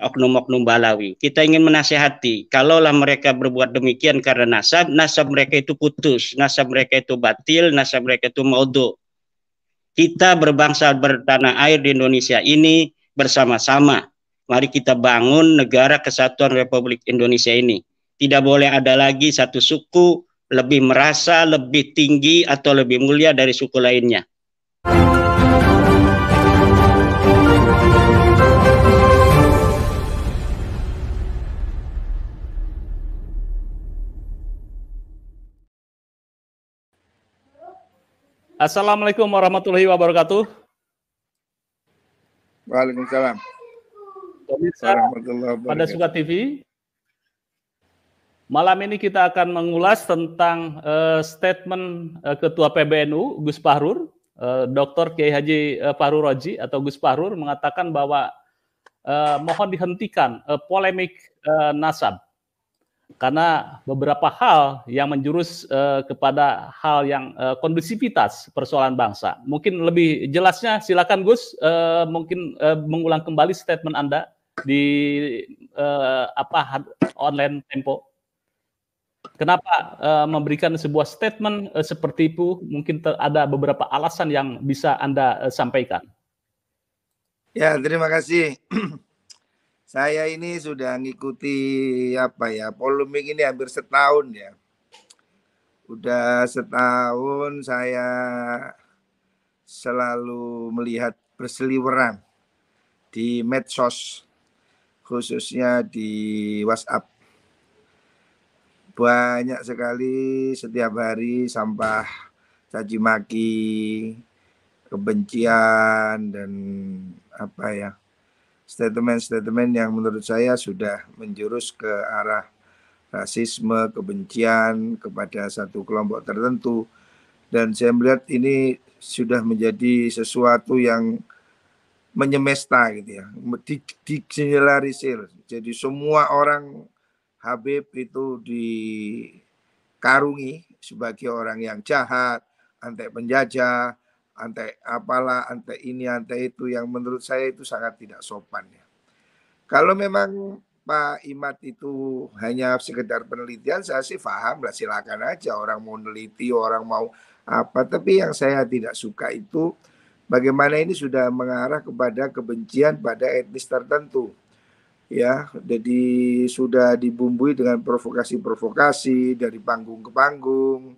oknum-oknum Balawi. Kita ingin menasehati, kalaulah mereka berbuat demikian karena nasab mereka itu putus, nasab mereka itu batil, nasab mereka itu maudhu. Kita berbangsa bertanah air di Indonesia ini bersama-sama. Mari kita bangun negara kesatuan Republik Indonesia ini. Tidak boleh ada lagi satu suku lebih merasa lebih tinggi atau lebih mulia dari suku lainnya. Assalamualaikum warahmatullahi wabarakatuh. Waalaikumsalam. Pemirsa pada Suka TV, malam ini kita akan mengulas tentang statement Ketua PBNU Gus Fahrur, Dr. Kiai Haji Fahrur Raji atau Gus Fahrur mengatakan bahwa mohon dihentikan polemik nasab karena beberapa hal yang menjurus kepada hal yang kondusivitas persoalan bangsa. Mungkin lebih jelasnya silakan Gus, mungkin mengulang kembali statement Anda di online Tempo. Kenapa memberikan sebuah statement seperti itu? Mungkin ada beberapa alasan yang bisa Anda sampaikan. Ya, terima kasih. Saya ini sudah ngikuti polemik ini hampir setahun ya. Udah setahun saya selalu melihat berseliweran di medsos, khususnya di WhatsApp. Banyak sekali setiap hari sampah caci maki, kebencian dan statement-statement yang menurut saya sudah menjurus ke arah rasisme, kebencian kepada satu kelompok tertentu. Dan saya melihat ini sudah menjadi sesuatu yang menyemesta gitu ya, digeneralisir. Jadi semua orang Habib itu dikarungi sebagai orang yang jahat, antek penjajah, antek apalah, antek ini, antek itu, yang menurut saya itu sangat tidak sopan ya. Kalau memang Pak Imad itu hanya sekedar penelitian, saya sih paham lah, silakan aja orang mau neliti, orang mau apa. Tapi yang saya tidak suka itu bagaimana ini sudah mengarah kepada kebencian pada etnis tertentu. Ya, jadi sudah dibumbui dengan provokasi-provokasi dari panggung ke panggung,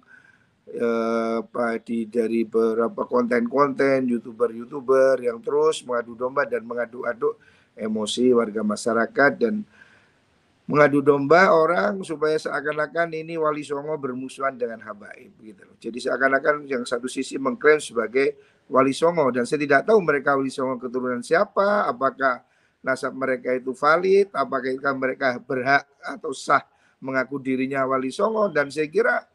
dari beberapa konten-konten youtuber yang terus mengadu domba dan mengaduk-aduk emosi warga masyarakat dan mengadu domba orang supaya seakan-akan ini Wali Songo bermusuhan dengan habaib gitu. Jadi seakan-akan yang satu sisi mengklaim sebagai Wali Songo, dan saya tidak tahu mereka Wali Songo keturunan siapa, apakah nasab mereka itu valid, apakah mereka berhak atau sah mengaku dirinya Wali Songo. Dan saya kira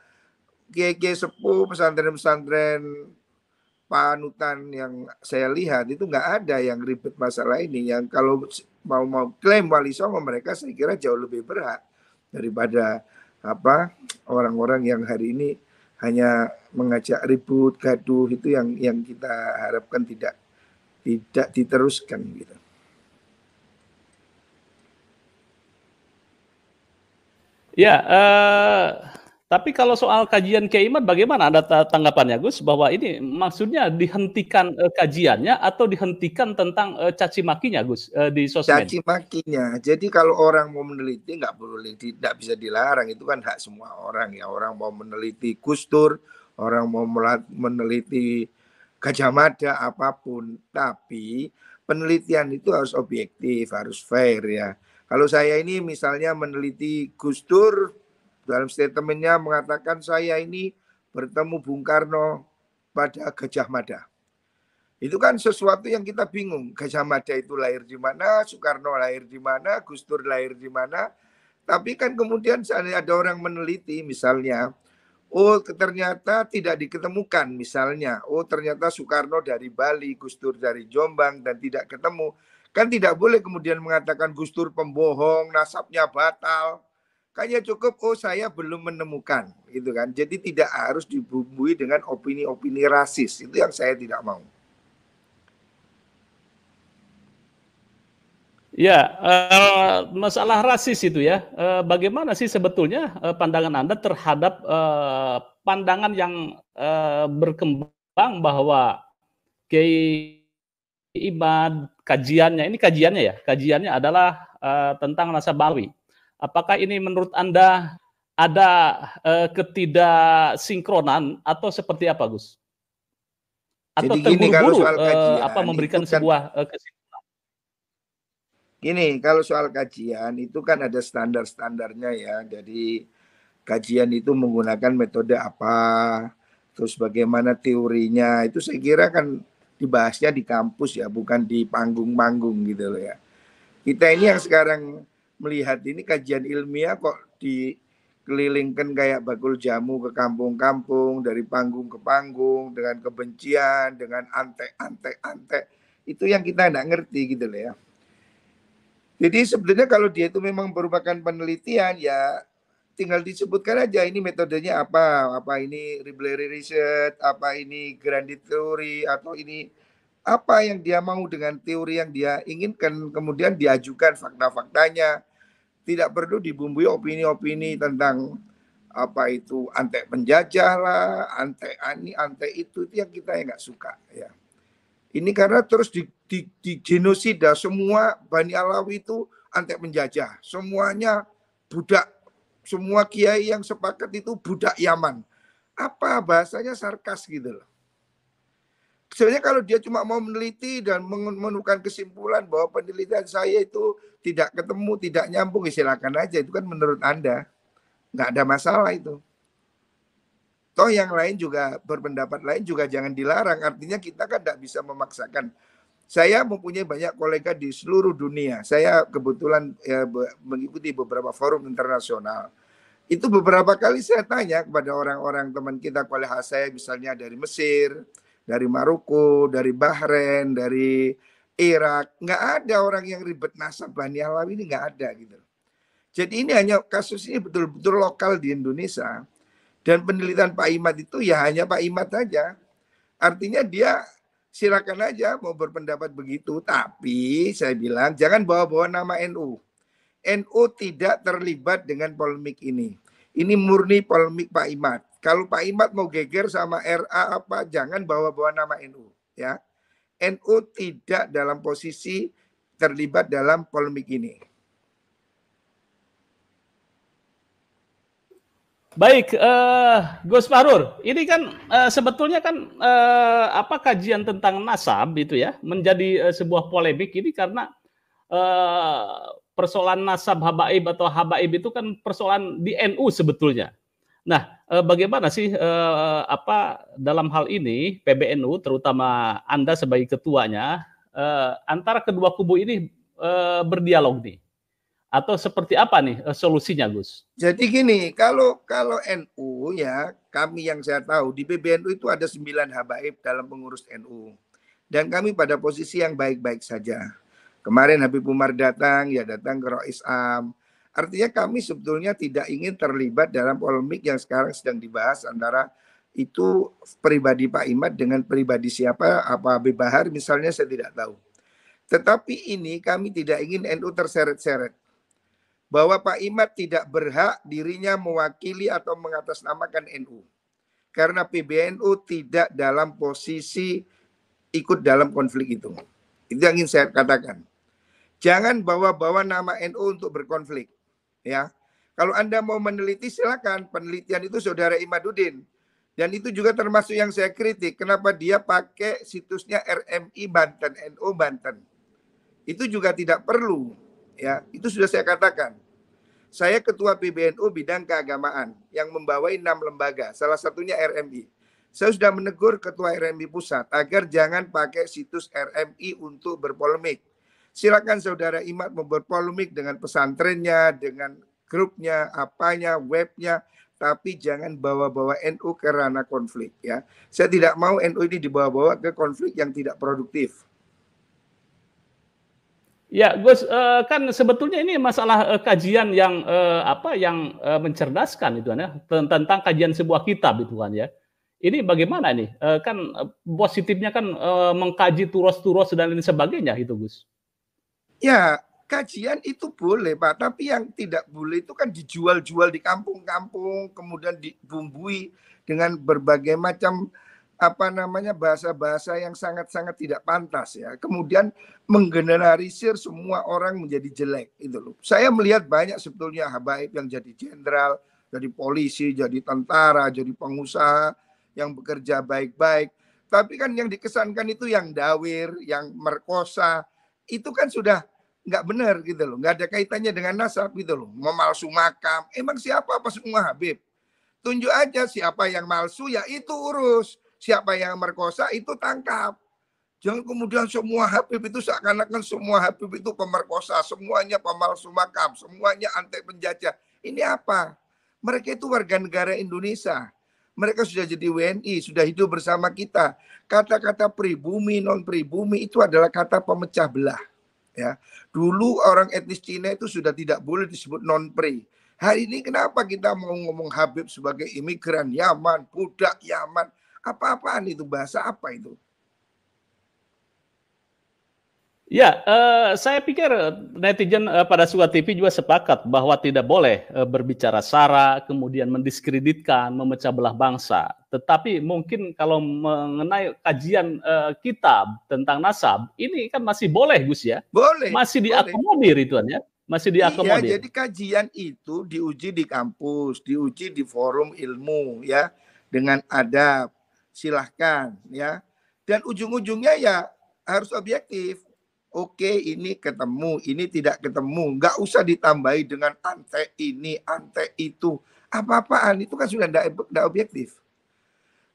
kiai-kiai sepuh, pesantren-pesantren panutan yang saya lihat itu nggak ada yang ribet masalah ini. Yang kalau mau klaim Wali Songo, mereka saya kira jauh lebih berhak daripada orang-orang yang hari ini hanya mengajak ribut, gaduh. Itu yang kita harapkan tidak diteruskan gitu. Ya, tapi kalau soal kajian Kiai Imad bagaimana Anda tanggapannya Gus, bahwa ini maksudnya dihentikan kajiannya atau dihentikan tentang caci makinya Gus di sosmed? Caci makinya. Jadi kalau orang mau meneliti nggak boleh, tidak bisa dilarang, itu kan hak semua orang ya. Orang mau meneliti Gus Dur, orang mau meneliti Gajah Mada, apapun, tapi penelitian itu harus objektif, harus fair ya. Kalau saya ini misalnya meneliti Gus Dur, dalam statementnya mengatakan saya ini bertemu Bung Karno pada Gajah Mada. Itu kan sesuatu yang kita bingung. Gajah Mada itu lahir di mana, Soekarno lahir di mana, Gus Dur lahir di mana. Tapi kan kemudian ada orang meneliti misalnya, oh ternyata tidak diketemukan misalnya. Oh ternyata Soekarno dari Bali, Gus Dur dari Jombang dan tidak ketemu. Kan tidak boleh kemudian mengatakan Gus Dur pembohong, nasabnya batal. Kayaknya cukup, oh saya belum menemukan, gitu kan. Jadi tidak harus dibumbui dengan opini-opini rasis. Itu yang saya tidak mau. Ya, masalah rasis itu ya, bagaimana sih sebetulnya pandangan Anda terhadap pandangan yang berkembang bahwa Kiai Imad kajiannya ya, kajiannya adalah tentang Nasabawi. Apakah ini menurut Anda ada ketidaksinkronan atau seperti apa, Gus? Atau Jadi gini, kalau terburu-buru soal kajian itu memberikan kan sebuah kesimpulan? gini, kalau soal kajian itu kan ada standar-standarnya ya. Jadi kajian itu menggunakan metode apa, terus bagaimana teorinya, itu saya kira kan dibahasnya di kampus ya, bukan di panggung-panggung gitu loh ya. Kita ini yang sekarang melihat ini kajian ilmiah kok dikelilingkan kayak bakul jamu ke kampung-kampung, dari panggung ke panggung, dengan kebencian, dengan antek. Itu yang kita nggak ngerti gitu loh ya. Jadi sebenarnya kalau dia itu memang merupakan penelitian ya tinggal disebutkan aja ini metodenya apa ini Ribleri Research, apa ini Grandi Theory, atau ini apa yang dia mau dengan teori yang dia inginkan, kemudian diajukan fakta-faktanya. Tidak perlu dibumbui opini-opini tentang apa itu antek penjajah lah, antek ini, antek itu yang kita yang nggak suka ya. Ini karena terus di genosida semua Bani Alawi itu antek penjajah, semuanya budak, semua kiai yang sepakat itu budak Yaman. Apa bahasanya sarkas gitu loh. Sebenarnya kalau dia cuma mau meneliti dan menemukan kesimpulan bahwa penelitian saya itu tidak ketemu, tidak nyambung, ya silakan aja. Itu kan menurut Anda. Nggak ada masalah itu. Toh yang lain juga berpendapat lain juga jangan dilarang. Artinya kita kan tidak bisa memaksakan. Saya mempunyai banyak kolega di seluruh dunia. Saya kebetulan ya, mengikuti beberapa forum internasional. Itu beberapa kali saya tanya kepada orang-orang teman kita, kolega saya misalnya dari Mesir, dari Maroko, dari Bahrain, dari Irak. Nggak ada orang yang ribet nasab Bani Alawi ini, nggak ada gitu. Jadi ini hanya kasus ini betul-betul lokal di Indonesia. Dan penelitian Pak Imad itu ya hanya Pak Imad saja. Artinya dia silakan aja mau berpendapat begitu. Tapi saya bilang jangan bawa-bawa nama NU. NU tidak terlibat dengan polemik ini. Ini murni polemik Pak Imad. Kalau Pak Imad mau geger sama RA apa, jangan bawa-bawa nama NU. Ya, NU tidak dalam posisi terlibat dalam polemik ini. Baik, Gus Fahrur, ini kan sebetulnya kan apa kajian tentang nasab itu ya menjadi sebuah polemik ini karena persoalan nasab habaib atau habaib itu kan persoalan di NU sebetulnya. Nah, bagaimana sih apa dalam hal ini PBNU terutama Anda sebagai ketuanya antara kedua kubu ini berdialog nih? Atau seperti apa nih solusinya, Gus? Jadi gini, kalau NU ya, kami yang saya tahu di PBNU itu ada 9 habaib dalam pengurus NU. Dan kami pada posisi yang baik-baik saja. Kemarin Habib Umar datang, ya datang ke Rois Am. Artinya kami sebetulnya tidak ingin terlibat dalam polemik yang sekarang sedang dibahas antara itu pribadi Pak Imad dengan pribadi siapa, apa Habib Bahar misalnya, saya tidak tahu. Tetapi ini kami tidak ingin NU terseret-seret. Bahwa Pak Imad tidak berhak dirinya mewakili atau mengatasnamakan NU. Karena PBNU tidak dalam posisi ikut dalam konflik itu. Itu yang ingin saya katakan. Jangan bawa-bawa nama NU untuk berkonflik. Ya, kalau Anda mau meneliti silakan. Penelitian itu Saudara Imaduddin. Dan itu juga termasuk yang saya kritik. Kenapa dia pakai situsnya RMI Banten, NU Banten. Itu juga tidak perlu. Ya, itu sudah saya katakan. Saya ketua PBNU bidang keagamaan yang membawai 6 lembaga, salah satunya RMI. Saya sudah menegur ketua RMI pusat agar jangan pakai situs RMI untuk berpolemik. Silakan Saudara Imad mau berpolemik dengan pesantrennya, dengan grupnya, apanya, webnya, tapi jangan bawa-bawa NU ke ranah konflik ya. Saya tidak mau NU ini dibawa-bawa ke konflik yang tidak produktif. Ya, Gus, kan sebetulnya ini masalah kajian yang apa yang mencerdaskan itu kan ya tentang kajian sebuah kitab itu kan ya. Ini bagaimana nih? Kan positifnya kan mengkaji turos-turos dan lain sebagainya itu, Gus. Ya, kajian itu boleh, Pak, tapi yang tidak boleh itu kan dijual-jual di kampung-kampung, kemudian dibumbui dengan berbagai macam bahasa-bahasa yang sangat-sangat tidak pantas ya. Kemudian menggeneralisir semua orang menjadi jelek itu loh. Saya melihat banyak sebetulnya habaib yang jadi jenderal, jadi polisi, jadi tentara, jadi pengusaha yang bekerja baik-baik. Tapi kan yang dikesankan itu yang dawir, yang merkosa, itu kan sudah nggak benar gitu loh, nggak ada kaitannya dengan nasab gitu loh, memalsu makam. Emang siapa apa semua Habib? Tunjuk aja siapa yang malsu, ya itu urus. Siapa yang merkosa itu tangkap. Jangan kemudian semua Habib itu seakan-akan semua Habib itu pemerkosa, semuanya pemalsu makam, semuanya antek penjajah. Ini apa? Mereka itu warga negara Indonesia. Mereka sudah jadi WNI, sudah hidup bersama kita. Kata-kata pribumi, non pribumi itu adalah kata pemecah belah. Ya, dulu orang etnis Cina itu sudah tidak boleh disebut non-pri. Hari ini kenapa kita mau ngomong Habib sebagai imigran Yaman, budak Yaman? Apa-apaan itu, bahasa apa itu? Ya, saya pikir netizen pada Suara TV juga sepakat bahwa tidak boleh berbicara sara, kemudian mendiskreditkan, memecah belah bangsa. Tetapi mungkin kalau mengenai kajian kita tentang nasab, ini kan masih boleh, Gus ya? Boleh. Masih diakomodir itu ya? Masih diakomodir. Iya, jadi kajian itu diuji di kampus, diuji di forum ilmu ya, dengan adab. Silahkan ya. Dan ujung-ujungnya ya harus objektif. Oke, ini ketemu, ini tidak ketemu. Nggak usah ditambahi dengan ante ini, ante itu. Apa-apaan, itu kan sudah tidak objektif.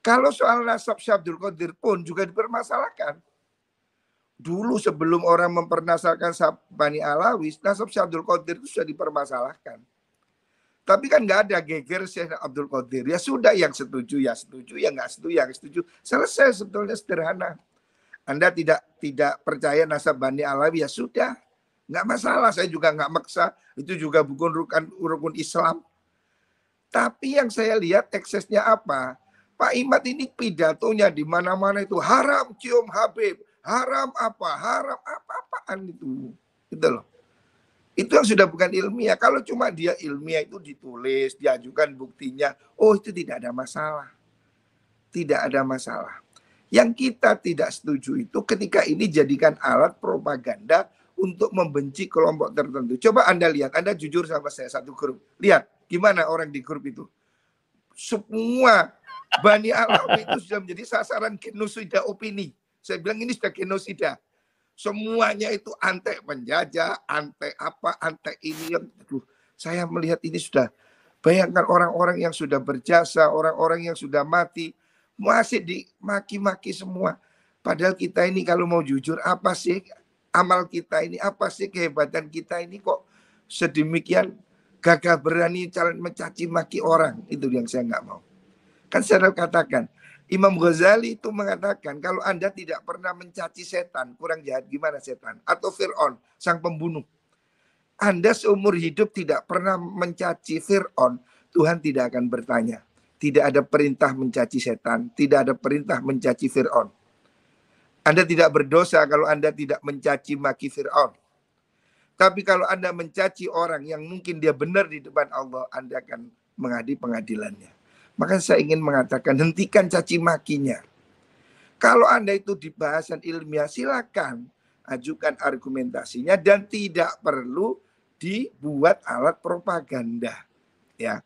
Kalau soal nasab Syekh Abdul Qadir pun juga dipermasalahkan. Dulu sebelum orang mempermasalahkan Bani Alawi, nasab Syekh Abdul Qadir itu sudah dipermasalahkan. Tapi kan nggak ada geger Syekh Abdul Qadir. Ya sudah, yang setuju ya setuju, yang nggak setuju yang setuju. Selesai, sebetulnya sederhana. Anda tidak percaya nasab Bani Alawi, ya sudah, nggak masalah. Saya juga nggak maksa. Itu juga bukan rukun Islam. Tapi yang saya lihat eksesnya apa? Pak Imad ini pidatonya di mana-mana itu haram cium Habib, haram apa-apaan itu, gitu loh. Itu yang sudah bukan ilmiah. Kalau cuma dia ilmiah itu ditulis, diajukan buktinya, oh itu tidak ada masalah, tidak ada masalah. Yang kita tidak setuju itu ketika ini jadikan alat propaganda untuk membenci kelompok tertentu. Coba Anda lihat, Anda jujur sama saya satu grup. Lihat gimana orang di grup itu. Semua Bani Alawi itu sudah menjadi sasaran genosida opini. Saya bilang ini sudah genosida. Semuanya itu antek penjajah, antek apa, antek ini. Aduh, saya melihat ini sudah, bayangkan orang-orang yang sudah berjasa, orang-orang yang sudah mati, masih dimaki-maki semua. Padahal kita ini kalau mau jujur, apa sih amal kita ini, apa sih kehebatan kita ini kok sedemikian gagah berani mencaci maki orang. Itu yang saya nggak mau. Kan saya katakan, Imam Ghazali itu mengatakan kalau Anda tidak pernah mencaci setan, kurang jahat gimana setan? Atau Fir'aun, sang pembunuh. Anda seumur hidup tidak pernah mencaci Fir'aun, Tuhan tidak akan bertanya. Tidak ada perintah mencaci setan, tidak ada perintah mencaci Fir'aun. Anda tidak berdosa kalau Anda tidak mencaci maki Fir'aun. Tapi kalau Anda mencaci orang yang mungkin dia benar di depan Allah, Anda akan menghadapi pengadilannya. Maka saya ingin mengatakan, hentikan caci makinya. Kalau Anda itu di bahasan ilmiah, silakan ajukan argumentasinya dan tidak perlu dibuat alat propaganda. Ya.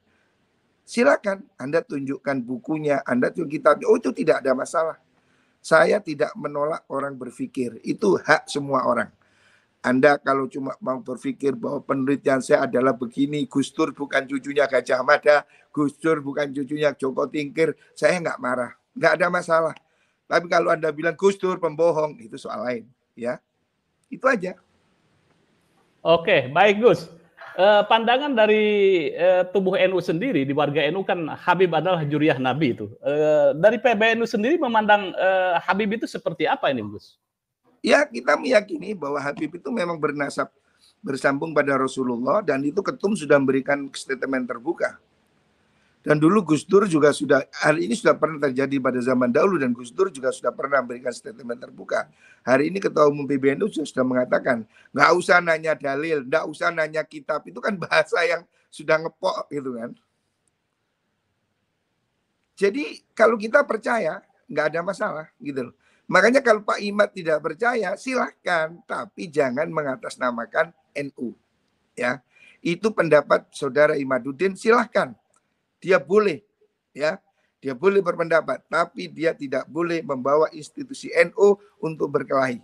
Silakan Anda tunjukkan bukunya, Anda tunjukkan kitabnya. Oh, itu tidak ada masalah. Saya tidak menolak orang berpikir. Itu hak semua orang. Anda kalau cuma mau berpikir bahwa penelitian saya adalah begini, Gus Dur bukan cucunya Gajah Mada, Gus Dur bukan cucunya Joko Tingkir, saya nggak marah. Nggak ada masalah. Tapi kalau Anda bilang Gus Dur pembohong, itu soal lain. Ya, itu aja. Oke, baik Gus. Pandangan dari tubuh NU sendiri, di warga NU kan Habib adalah juriah Nabi itu. Dari PBNU sendiri memandang Habib itu seperti apa ini, Gus? Ya, kita meyakini bahwa Habib itu memang bernasab bersambung pada Rasulullah dan itu ketum sudah memberikan statement terbuka. Dan dulu Gus Dur juga sudah, hari ini sudah pernah terjadi pada zaman dahulu, dan Gus Dur juga sudah pernah memberikan statement terbuka. Hari ini Ketua Umum PBNU sudah mengatakan, nggak usah nanya dalil, nggak usah nanya kitab, itu kan bahasa yang sudah ngepok gitu kan. Jadi kalau kita percaya, nggak ada masalah gitu loh. Makanya kalau Pak Imad tidak percaya, silahkan, tapi jangan mengatasnamakan NU. Ya, itu pendapat Saudara Imaduddin, silahkan. Dia boleh, ya, dia boleh berpendapat, tapi dia tidak boleh membawa institusi NU untuk berkelahi.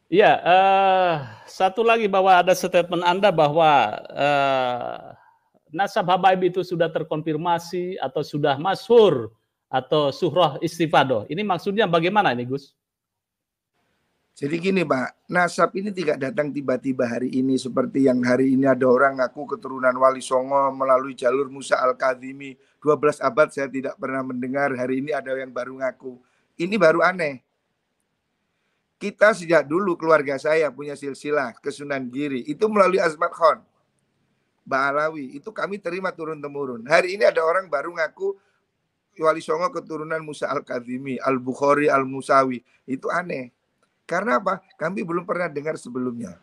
Iya, satu lagi bahwa ada statement Anda bahwa nasab habaib itu sudah terkonfirmasi atau sudah masyhur atau surah istifadah. Ini maksudnya bagaimana ini, Gus? Jadi gini Pak, nasab ini tidak datang tiba-tiba hari ini, seperti yang hari ini ada orang ngaku keturunan Wali Songo melalui jalur Musa Al-Kadhimi. 12 abad saya tidak pernah mendengar, hari ini ada yang baru ngaku. Ini baru aneh. Kita sejak dulu keluarga saya punya silsilah ke Sunan Giri, itu melalui Azmat Khan, Ba'alawi, itu kami terima turun-temurun. Hari ini ada orang baru ngaku Wali Songo keturunan Musa Al-Kadhimi, Al-Bukhari, Al-Musawi. Itu aneh. Karena apa? Kami belum pernah dengar sebelumnya.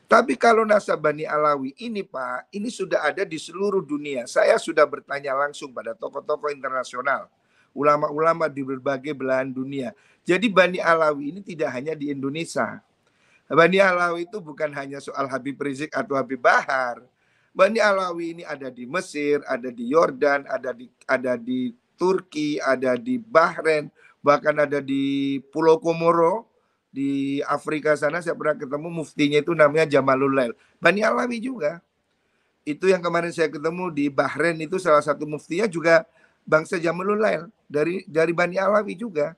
Tapi kalau nasab Bani Alawi ini Pak, ini sudah ada di seluruh dunia. Saya sudah bertanya langsung pada tokoh-tokoh internasional, ulama-ulama di berbagai belahan dunia. Jadi Bani Alawi ini tidak hanya di Indonesia. Bani Alawi itu bukan hanya soal Habib Rizik atau Habib Bahar. Bani Alawi ini ada di Mesir, ada di Yordan, ada di Turki, ada di Bahrain, bahkan ada di Pulau Komoro. Di Afrika sana saya pernah ketemu muftinya itu namanya Jamalul Lail. Bani Alawi juga. Itu yang kemarin saya ketemu di Bahrain itu salah satu muftinya juga bangsa Jamalul Lail. Dari Bani Alawi juga.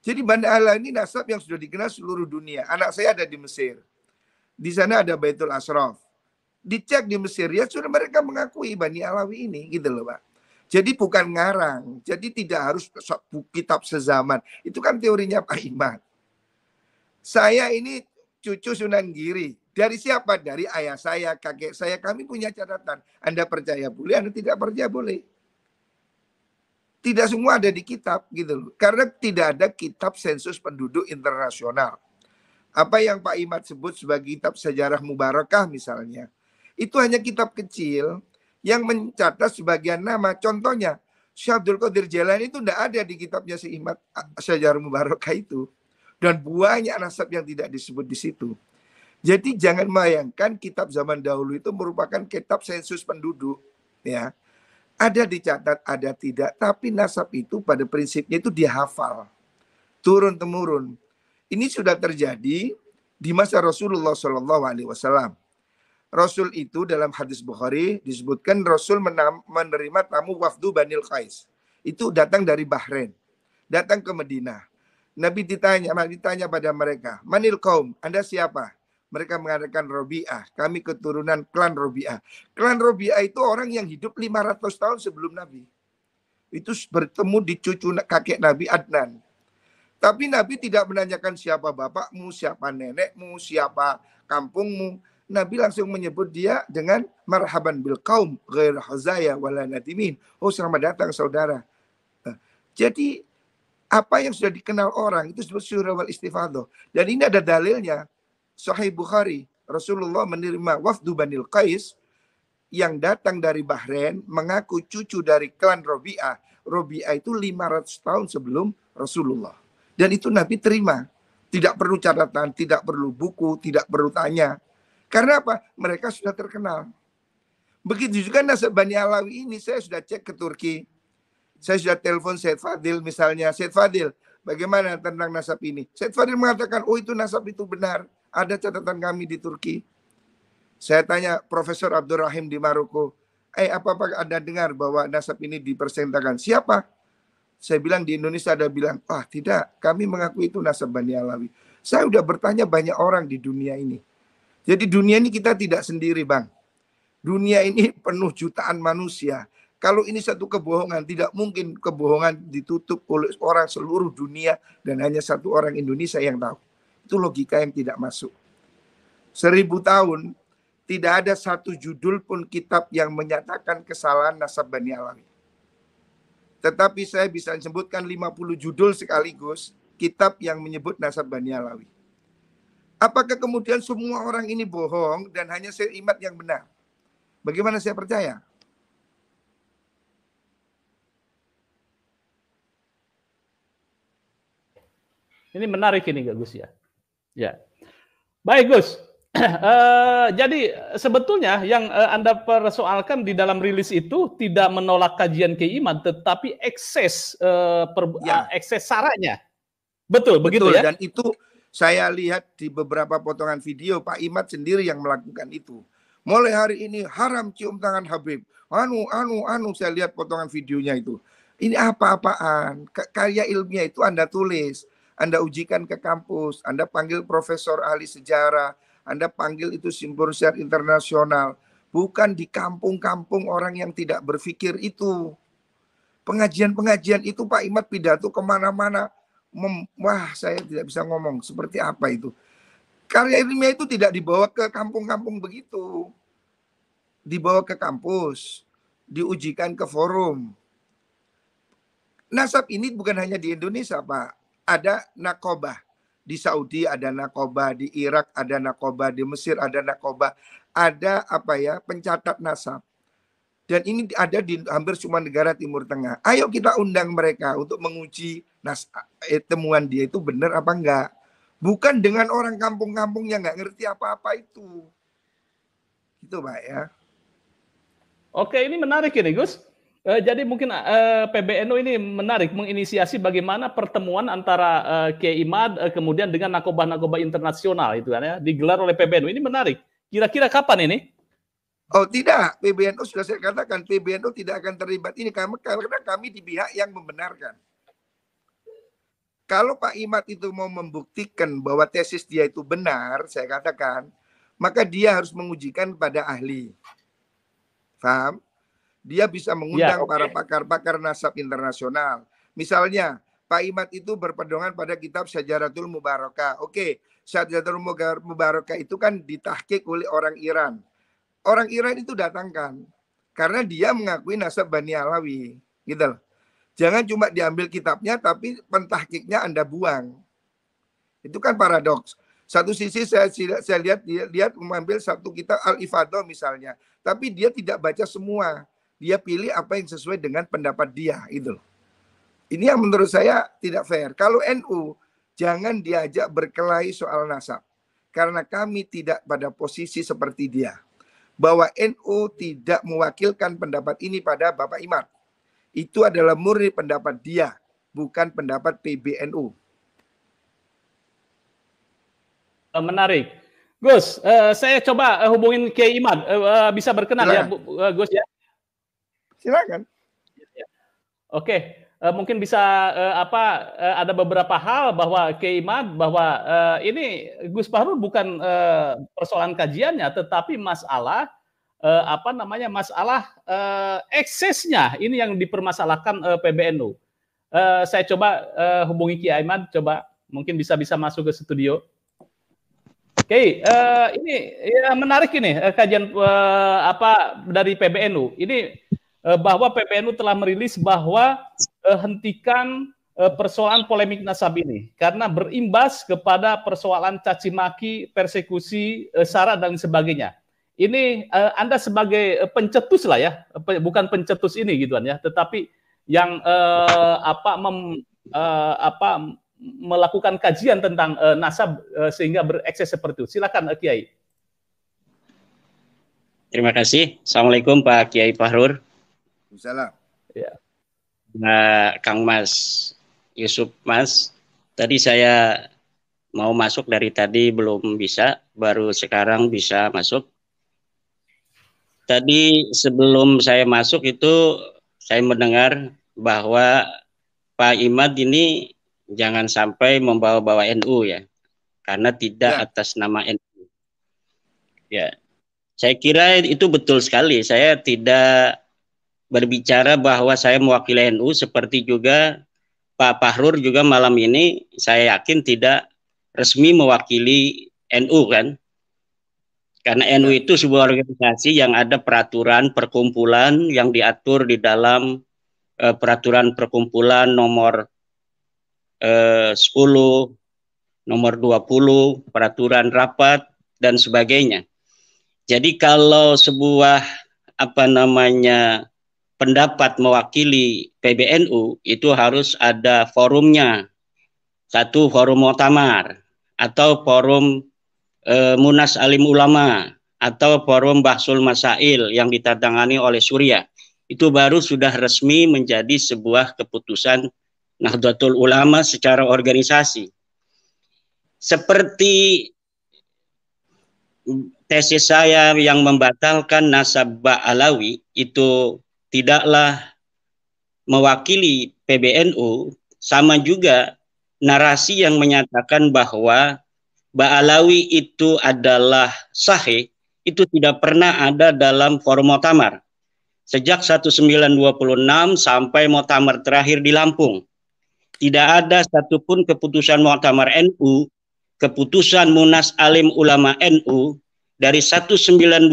Jadi Bani Alawi ini nasab yang sudah dikenal seluruh dunia. Anak saya ada di Mesir. Di sana ada Baitul Ashraf. Dicek di Mesir ya sudah mereka mengakui Bani Alawi ini gitu loh Pak. Jadi bukan ngarang. Jadi tidak harus kitab sezaman. Itu kan teorinya Pak Imad. Saya ini cucu Sunan Giri. Dari siapa? Dari ayah saya, kakek saya. Kami punya catatan. Anda percaya boleh, Anda tidak percaya boleh. Tidak semua ada di kitab gitu loh. Karena tidak ada kitab sensus penduduk internasional. Apa yang Pak Imad sebut sebagai kitab sejarah Mubarakah misalnya. Itu hanya kitab kecil yang mencatat sebagian nama. Contohnya, Syekh Abdul Qadir Jailani itu tidak ada di kitabnya si Imad sejarah Mubarakah itu. Dan banyak nasab yang tidak disebut di situ. Jadi jangan bayangkan kitab zaman dahulu itu merupakan kitab sensus penduduk. Ya, ada dicatat, ada tidak. Tapi nasab itu pada prinsipnya itu dihafal. Turun-temurun. Ini sudah terjadi di masa Rasulullah SAW. Rasul itu dalam hadis Bukhari disebutkan Rasul menerima tamu wafdu Banil Qais. Itu datang dari Bahrain. Datang ke Madinah. Nabi ditanya pada mereka, Manil kaum, Anda siapa? Mereka mengatakan Robi'ah, kami keturunan klan Robi'ah. Klan Robi'ah itu orang yang hidup 500 tahun sebelum Nabi. Itu bertemu di cucu kakek Nabi Adnan. Tapi Nabi tidak menanyakan siapa bapakmu, siapa nenekmu, siapa kampungmu. Nabi langsung menyebut dia dengan marhaban bil kaum, ghair hazaya wala nadimin. Oh selamat datang saudara. Jadi apa yang sudah dikenal orang itu disebut surah wal istifadah. Dan ini ada dalilnya. Sahih Bukhari, Rasulullah menerima wafdu Banil Qais yang datang dari Bahrain mengaku cucu dari klan Robi'ah. Robi'ah itu 500 tahun sebelum Rasulullah. Dan itu Nabi terima. Tidak perlu catatan, tidak perlu buku, tidak perlu tanya. Karena apa? Mereka sudah terkenal. Begitu juga nasab Bani Alawi ini saya sudah cek ke Turki. Saya sudah telepon Syed Fadil misalnya. Syed Fadil, bagaimana tentang nasab ini? Syed Fadil mengatakan, oh itu nasab itu benar. Ada catatan kami di Turki. Saya tanya Profesor Abdurrahim di Maroko. Apakah Anda dengar bahwa nasab ini dipersentakan? Siapa? Saya bilang di Indonesia ada bilang, tidak. Kami mengakui itu nasab Bani Alawi. Saya sudah bertanya banyak orang di dunia ini. Jadi dunia ini kita tidak sendiri Bang. Dunia ini penuh jutaan manusia. Kalau ini satu kebohongan, tidak mungkin kebohongan ditutup oleh orang seluruh dunia dan hanya satu orang Indonesia yang tahu. Itu logika yang tidak masuk. 1000 tahun tidak ada satu judul pun kitab yang menyatakan kesalahan nasab Bani Alawi. Tetapi saya bisa sebutkan 50 judul sekaligus kitab yang menyebut nasab Bani Alawi. Apakah kemudian semua orang ini bohong dan hanya Syekh Imad yang benar? Bagaimana saya percaya? Ini menarik ini Gus ya. Ya. Baik Gus. Jadi sebetulnya yang Anda persoalkan di dalam rilis itu tidak menolak kajian Kiai Imad, tetapi ekses ekses saranya. Betul, begitu ya? Dan itu saya lihat di beberapa potongan video Pak Imad sendiri yang melakukan itu. Mulai hari ini haram cium tangan Habib. Saya lihat potongan videonya itu. Ini apa-apaan? Karya ilmiah itu Anda tulis, Anda ujikan ke kampus, Anda panggil profesor ahli sejarah, Anda panggil itu simposium internasional. Bukan di kampung-kampung orang yang tidak berpikir itu. Pengajian-pengajian itu Pak Imad pidato kemana-mana. Wah, saya tidak bisa ngomong seperti apa itu. Karya ilmiah itu tidak dibawa ke kampung-kampung begitu. Dibawa ke kampus, diujikan ke forum. Nasab ini bukan hanya di Indonesia, Pak. Ada nakobah. Di Saudi ada nakobah, di Irak ada nakobah, di Mesir ada nakobah. Ada pencatat nasab. Dan ini ada di hampir semua negara Timur Tengah. Ayo kita undang mereka untuk menguji temuan dia itu benar apa enggak. Bukan dengan orang kampung-kampung yang nggak ngerti apa-apa itu. Gitu Pak ya. Oke, ini menarik ini Gus. Jadi mungkin PBNU ini menarik menginisiasi bagaimana pertemuan antara Kiai Imad kemudian dengan nakobah-nakobah internasional itu kan ya, digelar oleh PBNU. Ini menarik. Kira-kira kapan ini? Oh tidak, PBNU sudah saya katakan PBNU tidak akan terlibat ini karena kami di pihak yang membenarkan. Kalau Pak Imad itu mau membuktikan bahwa tesis dia itu benar, saya katakan, maka dia harus mengujikan pada ahli. Paham? Dia bisa mengundang para pakar-pakar nasab internasional. Misalnya, Pak Imad itu berpedoman pada kitab Syajaratul Mubarakah. Oke, Syajaratul Mubarakah itu kan ditahqiq oleh orang Iran. Orang Iran itu datangkan karena dia mengakui nasab Bani Alawi, gitu loh. Jangan cuma diambil kitabnya tapi pentahqiqnya Anda buang. Itu kan paradoks. Satu sisi saya lihat mengambil satu kitab Al-Ifadah misalnya, tapi dia tidak baca semua. Dia pilih apa yang sesuai dengan pendapat dia, itu loh. Ini yang menurut saya tidak fair. Kalau NU jangan diajak berkelahi soal nasab. Karena kami tidak pada posisi seperti dia. Bahwa NU tidak mewakilkan pendapat ini pada Bapak Imad. Itu adalah murni pendapat dia, bukan pendapat PBNU. Menarik. Gus, saya coba hubungin Kiai Imad. Bisa berkenan ya, Gus ya? Silakan. Oke, mungkin bisa ada beberapa hal bahwa Kiai Imad bahwa ini Gus Fahrur bukan persoalan kajiannya, tetapi masalah masalah eksesnya ini yang dipermasalahkan PBNU. Saya coba hubungi Kiai Imad, coba mungkin bisa masuk ke studio. Oke, ini ya menarik ini kajian dari PBNU. Ini bahwa PBNU telah merilis bahwa hentikan persoalan polemik nasab ini karena berimbas kepada persoalan caci maki, persekusi, sara dan sebagainya. Ini Anda sebagai pencetus lah ya, bukan pencetus ini gituan ya, tetapi yang melakukan kajian tentang nasab sehingga berekses seperti itu. Silakan Kiai. Terima kasih. Assalamualaikum Pak Kiai Fahrur. Salam. Ya. Kang Mas Yusuf Mas, tadi saya mau masuk dari tadi belum bisa, baru sekarang bisa masuk. Tadi sebelum saya masuk itu saya mendengar bahwa Pak Imad ini jangan sampai membawa-bawa NU ya, karena tidak atas nama NU. Ya, saya kira itu betul sekali. Saya tidak berbicara bahwa saya mewakili NU, seperti juga Pak Fahrur juga malam ini saya yakin tidak resmi mewakili NU kan. Karena NU itu sebuah organisasi yang ada peraturan perkumpulan yang diatur di dalam peraturan perkumpulan nomor 10, nomor 20, peraturan rapat, dan sebagainya. Jadi kalau sebuah pendapat mewakili PBNU itu harus ada forumnya. Satu, forum muktamar, atau forum Munas Alim Ulama, atau forum Bahsul Masail yang ditandatangani oleh Surya. Itu baru sudah resmi menjadi sebuah keputusan Nahdlatul Ulama secara organisasi. Seperti tesis saya yang membatalkan nasab Ba'alawi itu tidaklah mewakili PBNU, sama juga narasi yang menyatakan bahwa Ba'alawi itu adalah sahih, itu tidak pernah ada dalam forum muktamar. Sejak 1926 sampai muktamar terakhir di Lampung, tidak ada satupun keputusan muktamar NU, keputusan Munas Alim Ulama NU dari 1926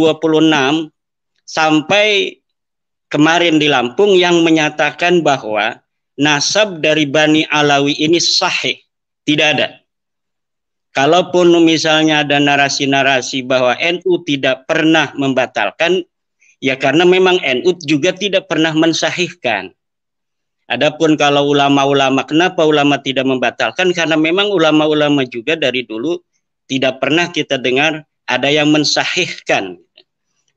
sampai kemarin di Lampung yang menyatakan bahwa nasab dari Bani Alawi ini sahih. Tidak ada. Kalaupun misalnya ada narasi-narasi bahwa NU tidak pernah membatalkan, ya karena memang NU juga tidak pernah mensahihkan. Adapun kalau ulama-ulama, kenapa ulama tidak membatalkan? Karena memang ulama-ulama juga dari dulu tidak pernah kita dengar ada yang mensahihkan.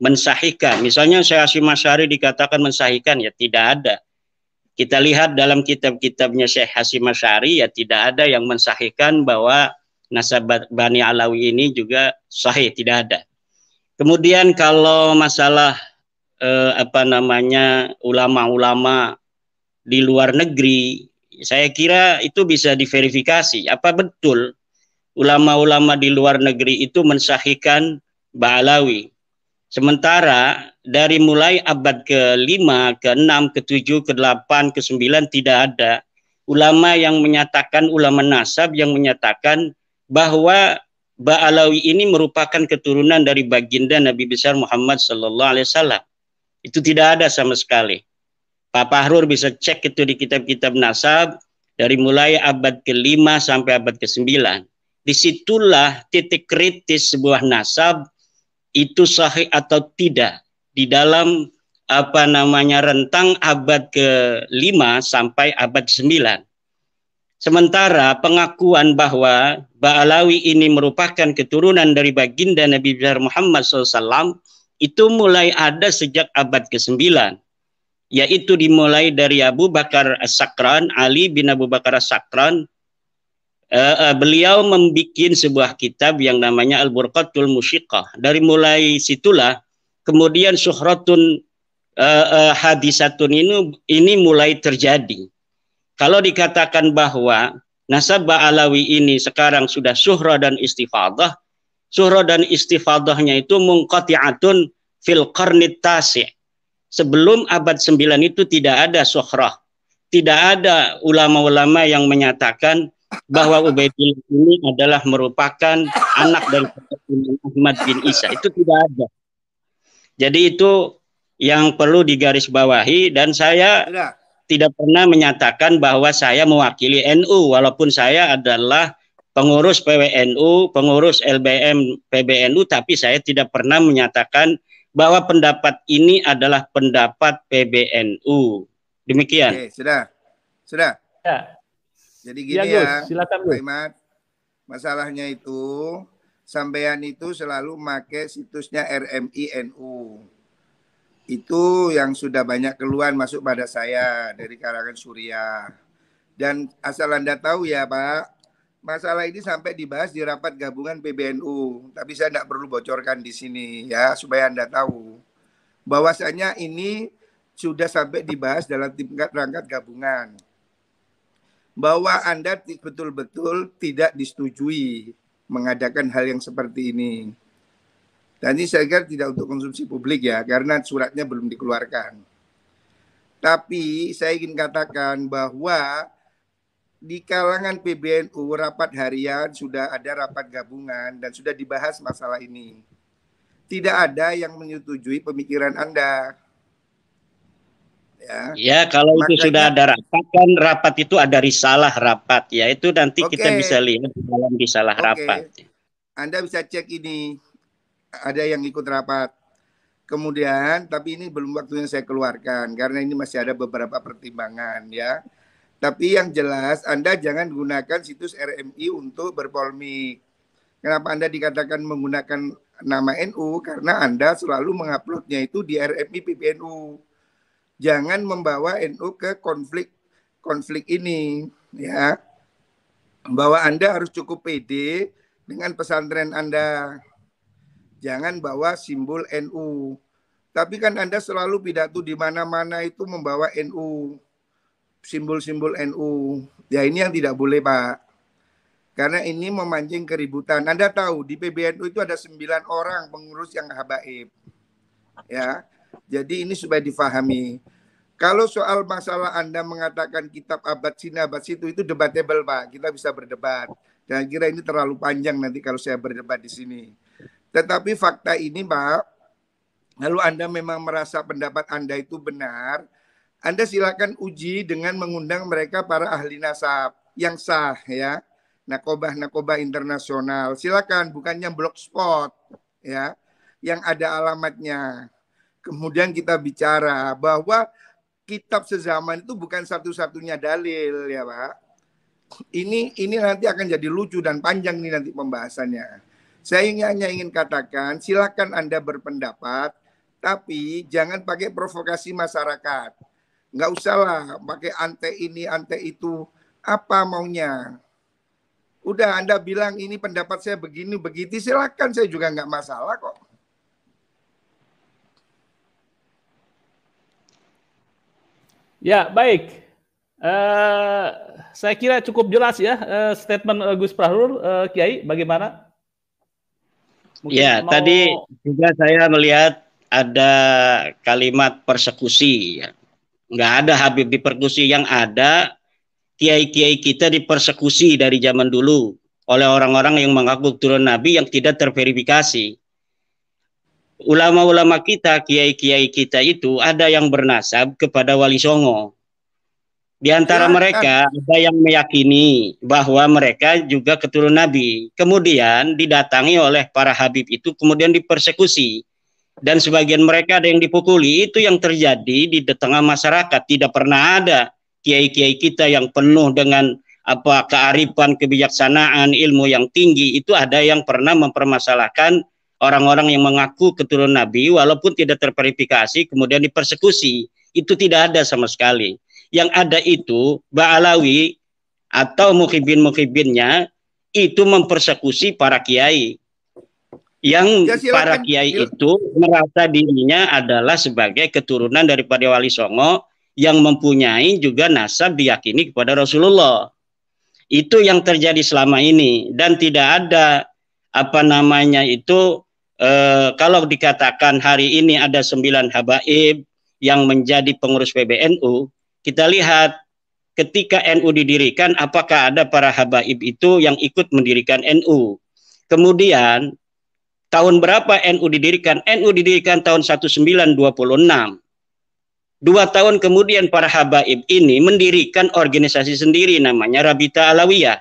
Mensahihkan. Misalnya Syekh Hasyim Asy'ari dikatakan mensahihkan, ya tidak ada. Kita lihat dalam kitab-kitabnya Syekh Hasyim Asy'ari, ya tidak ada yang mensahihkan bahwa nasab Bani Alawi ini juga sahih, tidak ada. Kemudian kalau masalah ulama-ulama di luar negeri, saya kira itu bisa diverifikasi. Apa betul ulama-ulama di luar negeri itu mensahihkan Ba'alawi? Sementara dari mulai abad ke-5, ke-6, ke-7, ke-8, ke-9 tidak ada ulama yang menyatakan, ulama nasab yang menyatakan bahwa Ba'alawi ini merupakan keturunan dari baginda Nabi besar Muhammad SAW. Itu tidak ada sama sekali. Pak Fahrur bisa cek itu di kitab-kitab nasab dari mulai abad ke-5 sampai abad ke-9. Disitulah titik kritis sebuah nasab itu sahih atau tidak di dalam rentang abad ke-5 sampai abad ke-9. Sementara pengakuan bahwa Ba'alawi ini merupakan keturunan dari baginda Nabi besar Muhammad SAW itu mulai ada sejak abad ke-9. Yaitu dimulai dari Abu Bakar As-Sakran, Ali bin Abu Bakar As-Sakran. Beliau membuat sebuah kitab yang namanya Al-Burqatul Musyiqah. Dari mulai situlah kemudian syuhratun hadisatun ini mulai terjadi. Kalau dikatakan bahwa nasab Ba'alawi ini sekarang sudah syuhrah dan istifadah, syuhrah dan istifadahnya itu munqati'atun fil qarnit tasi'. Sebelum abad 9 itu tidak ada syuhrah. Tidak ada ulama-ulama yang menyatakan bahwa Ubaidillah ini adalah merupakan anak dari Imam Ahmad bin Isa. Itu tidak ada. Jadi itu yang perlu digarisbawahi, dan saya tidak pernah menyatakan bahwa saya mewakili NU, walaupun saya adalah pengurus PWNU, pengurus LBM PBNU, tapi saya tidak pernah menyatakan bahwa pendapat ini adalah pendapat PBNU. Demikian. Oke, sudah. Ya. Jadi gini ya, Gus, silakan Gus. Masalahnya itu sampean itu selalu pakai situsnya RMI NU. Itu yang sudah banyak keluhan masuk pada saya dari kalangan Surya. Dan asal Anda tahu ya Pak, masalah ini sampai dibahas di rapat gabungan PBNU. Tapi saya tidak perlu bocorkan di sini ya, supaya Anda tahu. Bahwasanya ini sudah sampai dibahas dalam tingkat rangkat gabungan. Bahwa Anda betul-betul tidak disetujui mengadakan hal yang seperti ini. Dan ini saya kira tidak untuk konsumsi publik ya, karena suratnya belum dikeluarkan. Tapi saya ingin katakan bahwa di kalangan PBNU rapat harian sudah ada rapat gabungan dan sudah dibahas masalah ini. tidak ada yang menyetujui pemikiran Anda. Ya, kalau itu sudah ada rapat, kan rapat itu ada risalah rapat, ya itu nanti kita bisa lihat di dalam risalah rapat. Anda bisa cek ini, ada yang ikut rapat. Kemudian, tapi ini belum waktunya saya keluarkan, karena ini masih ada beberapa pertimbangan ya. Tapi yang jelas, Anda jangan gunakan situs RMI untuk berpolemik. Kenapa Anda dikatakan menggunakan nama NU? Karena Anda selalu menguploadnya itu di RMI PBNU. Jangan membawa NU ke konflik ini, ya. Bahwa Anda harus cukup pede dengan pesantren Anda. Jangan bawa simbol NU. Tapi kan Anda selalu pidato di mana-mana itu membawa NU. Simbol-simbol NU. Ya ini yang tidak boleh, Pak. Karena ini memancing keributan. Anda tahu di PBNU itu ada 9 orang pengurus yang habaib. Ya. Jadi ini supaya difahami. Kalau soal masalah Anda mengatakan kitab abad sini, abad situ, itu debatable, Pak. Kita bisa berdebat. Dan kira ini terlalu panjang nanti kalau saya berdebat di sini. Tetapi fakta ini, Pak, lalu Anda memang merasa pendapat Anda itu benar, Anda silakan uji dengan mengundang mereka para ahli nasab yang sah, ya. Nakobah internasional. Silakan, bukannya blogspot, ya, yang ada alamatnya. Kemudian kita bicara bahwa kitab sezaman itu bukan satu-satunya dalil, ya Pak. Ini nanti akan jadi lucu dan panjang nih nanti pembahasannya. Saya hanya ingin katakan, silakan Anda berpendapat, tapi jangan pakai provokasi masyarakat. Nggak usah lah pakai ante ini, ante itu. Apa maunya? Udah Anda bilang ini pendapat saya begini, begitu, silakan, saya juga nggak masalah kok. Ya, baik. Saya kira cukup jelas ya statement Gus Prahrur, Kiai, bagaimana? Mungkin ya, tadi juga saya melihat ada kalimat persekusi. Ya. Nggak ada Habib di persekusi, yang ada kiai-kiai kita dipersekusi dari zaman dulu oleh orang-orang yang mengaku turun Nabi yang tidak terverifikasi. Ulama-ulama kita, kiai-kiai kita itu ada yang bernasab kepada Wali Songo. Di antara mereka ada yang meyakini bahwa mereka juga keturunan Nabi. Kemudian didatangi oleh para Habib itu, kemudian dipersekusi. Dan sebagian mereka ada yang dipukuli. Itu yang terjadi di tengah masyarakat. Tidak pernah ada kiai-kiai kita yang penuh dengan kearifan, kebijaksanaan, ilmu yang tinggi. Itu ada yang pernah mempermasalahkan orang-orang yang mengaku keturunan Nabi walaupun tidak terverifikasi kemudian dipersekusi. Itu tidak ada sama sekali. Yang ada itu Ba'alawi atau mukhibin-mukhibinnya itu mempersekusi para kiai. Yang para kiai itu merasa dirinya adalah sebagai keturunan daripada Wali Songo yang mempunyai juga nasab diyakini kepada Rasulullah. Itu yang terjadi selama ini, dan tidak ada kalau dikatakan hari ini ada 9 habaib yang menjadi pengurus PBNU, kita lihat ketika NU didirikan, apakah ada para habaib itu yang ikut mendirikan NU. Kemudian tahun berapa NU didirikan? NU didirikan tahun 1926. 2 tahun kemudian para habaib ini mendirikan organisasi sendiri namanya Rabita Alawiyah.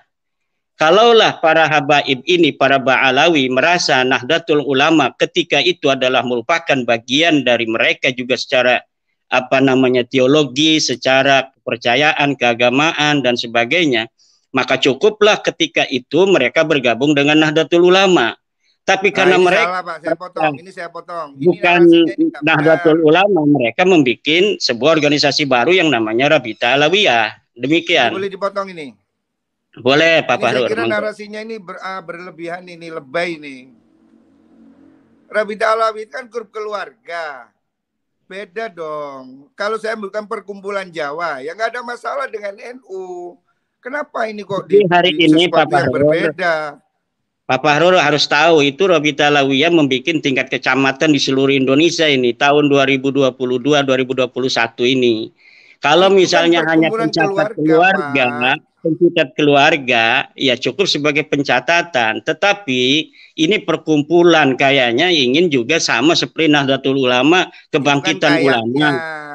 Kalaulah para habaib ini, para Ba'alawi merasa Nahdlatul Ulama ketika itu adalah merupakan bagian dari mereka juga secara teologi, secara kepercayaan, keagamaan dan sebagainya, maka cukuplah ketika itu mereka bergabung dengan Nahdlatul Ulama. Tapi karena mereka salah, Pak. Saya potong. Bukan Nahdlatul Ulama, mereka membuat sebuah organisasi baru yang namanya Rabita Alawiyah. Demikian. Boleh dipotong ini? Boleh, Pak Fahrur. Saya kira narasinya ini berlebihan, ini lebay ini. Rabita Alawiyah kan grup keluarga. Beda dong. Kalau saya bukan perkumpulan Jawa, ya nggak ada masalah dengan NU. Kenapa ini kok di hari ini Pak Fahrur berbeda? Pak Fahrur harus tahu itu Rabita Alawiyah membuat tingkat kecamatan di seluruh Indonesia ini tahun 2022-2021 ini. Kalau itu misalnya kan hanya pencatat keluarga, pencatat keluarga ya cukup sebagai pencatatan, tetapi ini perkumpulan kayaknya ingin juga sama seperti Nahdlatul Ulama, kebangkitan ulama.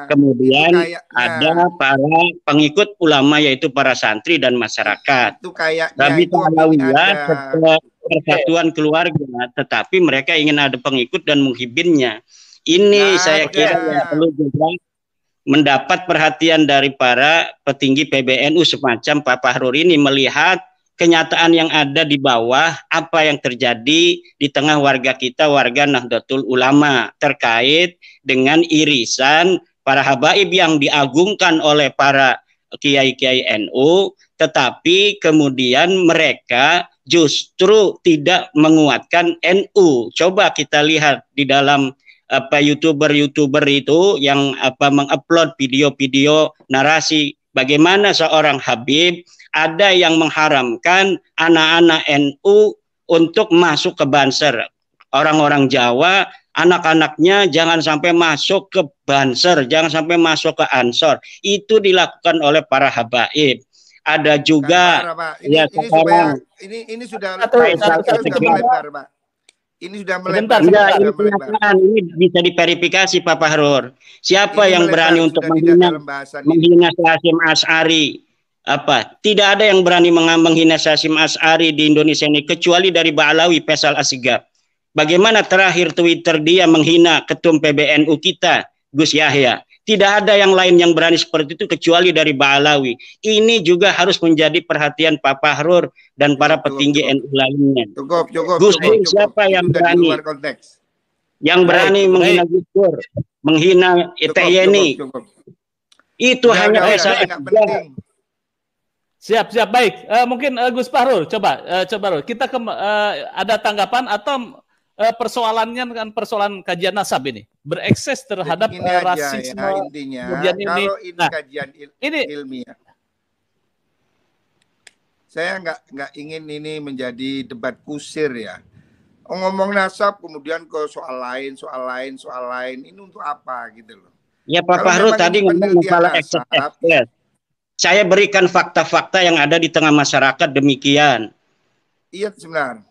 Kemudian ada para pengikut ulama yaitu para santri dan masyarakat. Itu kayaknya Rabita Alawiyah persatuan keluarga, tetapi mereka ingin ada pengikut dan muhibinnya. Ini saya kira yang perlu juga mendapat perhatian dari para petinggi PBNU semacam Pak Fahrur ini, melihat kenyataan yang ada di bawah, apa yang terjadi di tengah warga kita, warga Nahdlatul Ulama, terkait dengan irisan para habaib yang diagungkan oleh para kiai-kiai NU, tetapi kemudian mereka justru tidak menguatkan NU. Coba kita lihat di dalam YouTuber itu yang mengupload video-video narasi bagaimana seorang Habib ada yang mengharamkan anak-anak NU untuk masuk ke Banser. Orang-orang Jawa, anak-anaknya jangan sampai masuk ke Banser, jangan sampai masuk ke Ansor. Itu dilakukan oleh para habaib. Ada juga ini sudah melebar, Pak. Ini sudah melebar. Ini bisa diverifikasi Pak Fahrur. Siapa ini yang berani untuk menghina Hasyim Asy'ari? Tidak ada yang berani menghina Hasyim Asy'ari di Indonesia ini kecuali dari Ba'alawi Faisal Asgaf. Bagaimana terakhir Twitter dia menghina ketum PBNU kita, Gus Yahya. Tidak ada yang lain yang berani seperti itu kecuali dari Ba'alawi. Ini juga harus menjadi perhatian Pak Fahrur dan para petinggi NU lainnya. Gus Dur siapa yang berani? Yang berani menghina Gus Dur, menghina Yeni. Itu hanya Faisal Asgaf. Siap, baik. Mungkin Gus Fahrur, coba kita ada tanggapan atau persoalannya dengan persoalan kajian nasab ini berekses terhadap rasisme kemudian ini. Kalau ini kajian ilmiah, saya nggak ingin ini menjadi debat kusir ya. Ngomong nasab kemudian ke soal lain, ini untuk apa gitu loh. Ya Pak Fahrur tadi ngomong masalah ekses. Saya berikan fakta-fakta yang ada di tengah masyarakat demikian. Iya sebenarnya.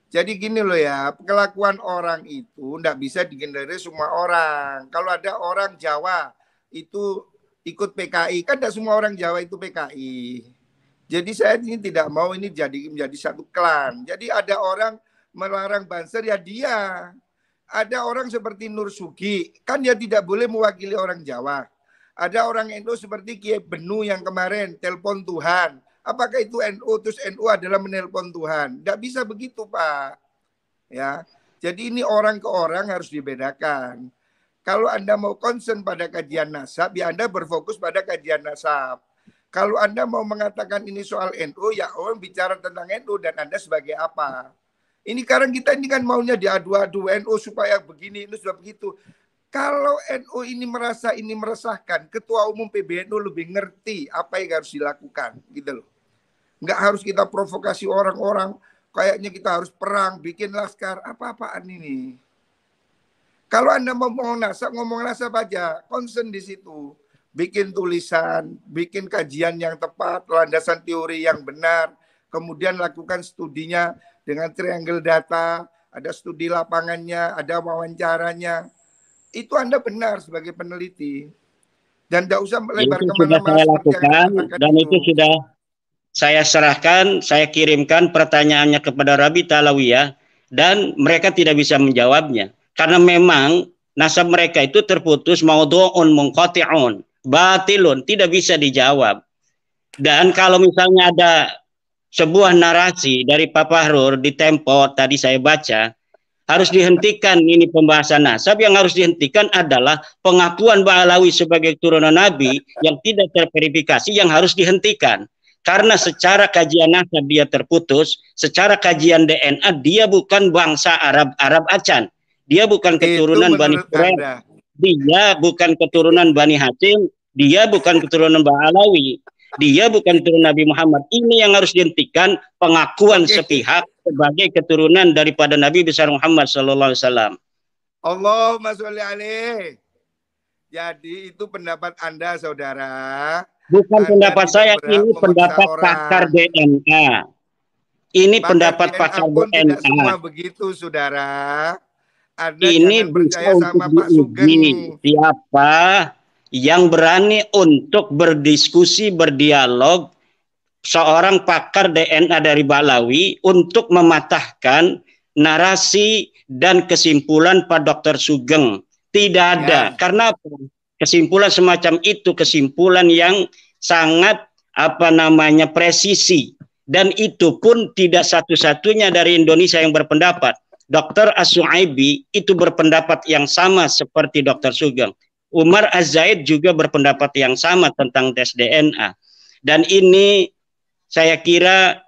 Jadi gini loh ya, kelakuan orang itu nggak bisa digendari semua orang. Kalau ada orang Jawa itu ikut PKI, kan tidak semua orang Jawa itu PKI. Jadi saya ini tidak mau ini menjadi satu klan. Jadi ada orang melarang Banser ya dia. Ada orang seperti Nur Sugi, kan dia tidak boleh mewakili orang Jawa. Ada orang NU seperti Kiai Benu yang kemarin telepon Tuhan. Apakah itu NU? Terus NU adalah menelpon Tuhan. Tidak bisa begitu, Pak. Ya, jadi ini orang ke orang harus dibedakan. Kalau Anda mau concern pada kajian nasab, ya Anda berfokus pada kajian nasab. Kalau Anda mau mengatakan ini soal NU, ya orang bicara tentang NU dan Anda sebagai apa? Ini sekarang kita ini kan maunya diadu-adu NU supaya begini, ini sudah begitu. Kalau NU ini merasa ini meresahkan, Ketua Umum PBNU lebih ngerti apa yang harus dilakukan, gitu loh. Nggak harus kita provokasi orang-orang, kayaknya kita harus perang, bikin laskar, apa-apaan ini. Kalau Anda mau ngomong nasab aja, concern di situ. Bikin tulisan, bikin kajian yang tepat, landasan teori yang benar, kemudian lakukan studinya dengan triangle data, ada studi lapangannya, ada wawancaranya. Itu Anda benar sebagai peneliti. Dan tidak usah melebar kemana-mana seperti yang dan itu sudah saya serahkan, saya kirimkan pertanyaannya kepada Rabita Alawiyah dan mereka tidak bisa menjawabnya. Karena memang nasab mereka itu terputus maudhu'un munqati'un, batilun, tidak bisa dijawab. Dan kalau misalnya ada sebuah narasi dari Pak Fahrur di Tempo, tadi saya baca, harus dihentikan ini pembahasan nasab. Yang harus dihentikan adalah pengakuan Ba'alawi sebagai keturunan Nabi yang tidak terverifikasi yang harus dihentikan. Karena secara kajian nasab dia terputus, secara kajian DNA dia bukan bangsa Arab Acan, dia bukan keturunan Bani Quraisy, dia bukan keturunan Bani Hashim, dia bukan keturunan Ba'alawi, dia bukan keturunan Nabi Muhammad. Ini yang harus dihentikan, pengakuan sepihak sebagai keturunan daripada Nabi besar Muhammad sallallahu alaihi wasallam. Allahumma sholli alaihi. Jadi itu pendapat Anda saudara. Bukan Anda pendapat tidak saya, berhak ini memaksa pendapat pakar orang. DNA. Ini Pakar pendapat DNA pakar pun tidak DNA. semua begitu, saudara. Anda Ini jangan bisa percaya untuk sama Pak Sugeng. diuji. Siapa yang berani untuk berdiskusi, berdialog, seorang pakar DNA dari Balawi untuk mematahkan narasi dan kesimpulan Pak Dr. Sugeng. Tidak ada. Ya. Karena kesimpulan semacam itu kesimpulan yang sangat presisi, dan itu pun tidak satu-satunya dari Indonesia yang berpendapat. Dr. As-Suaibi itu berpendapat yang sama seperti Dr. Sugeng. Umar Az-Zaid juga berpendapat yang sama tentang tes DNA. Dan ini saya kira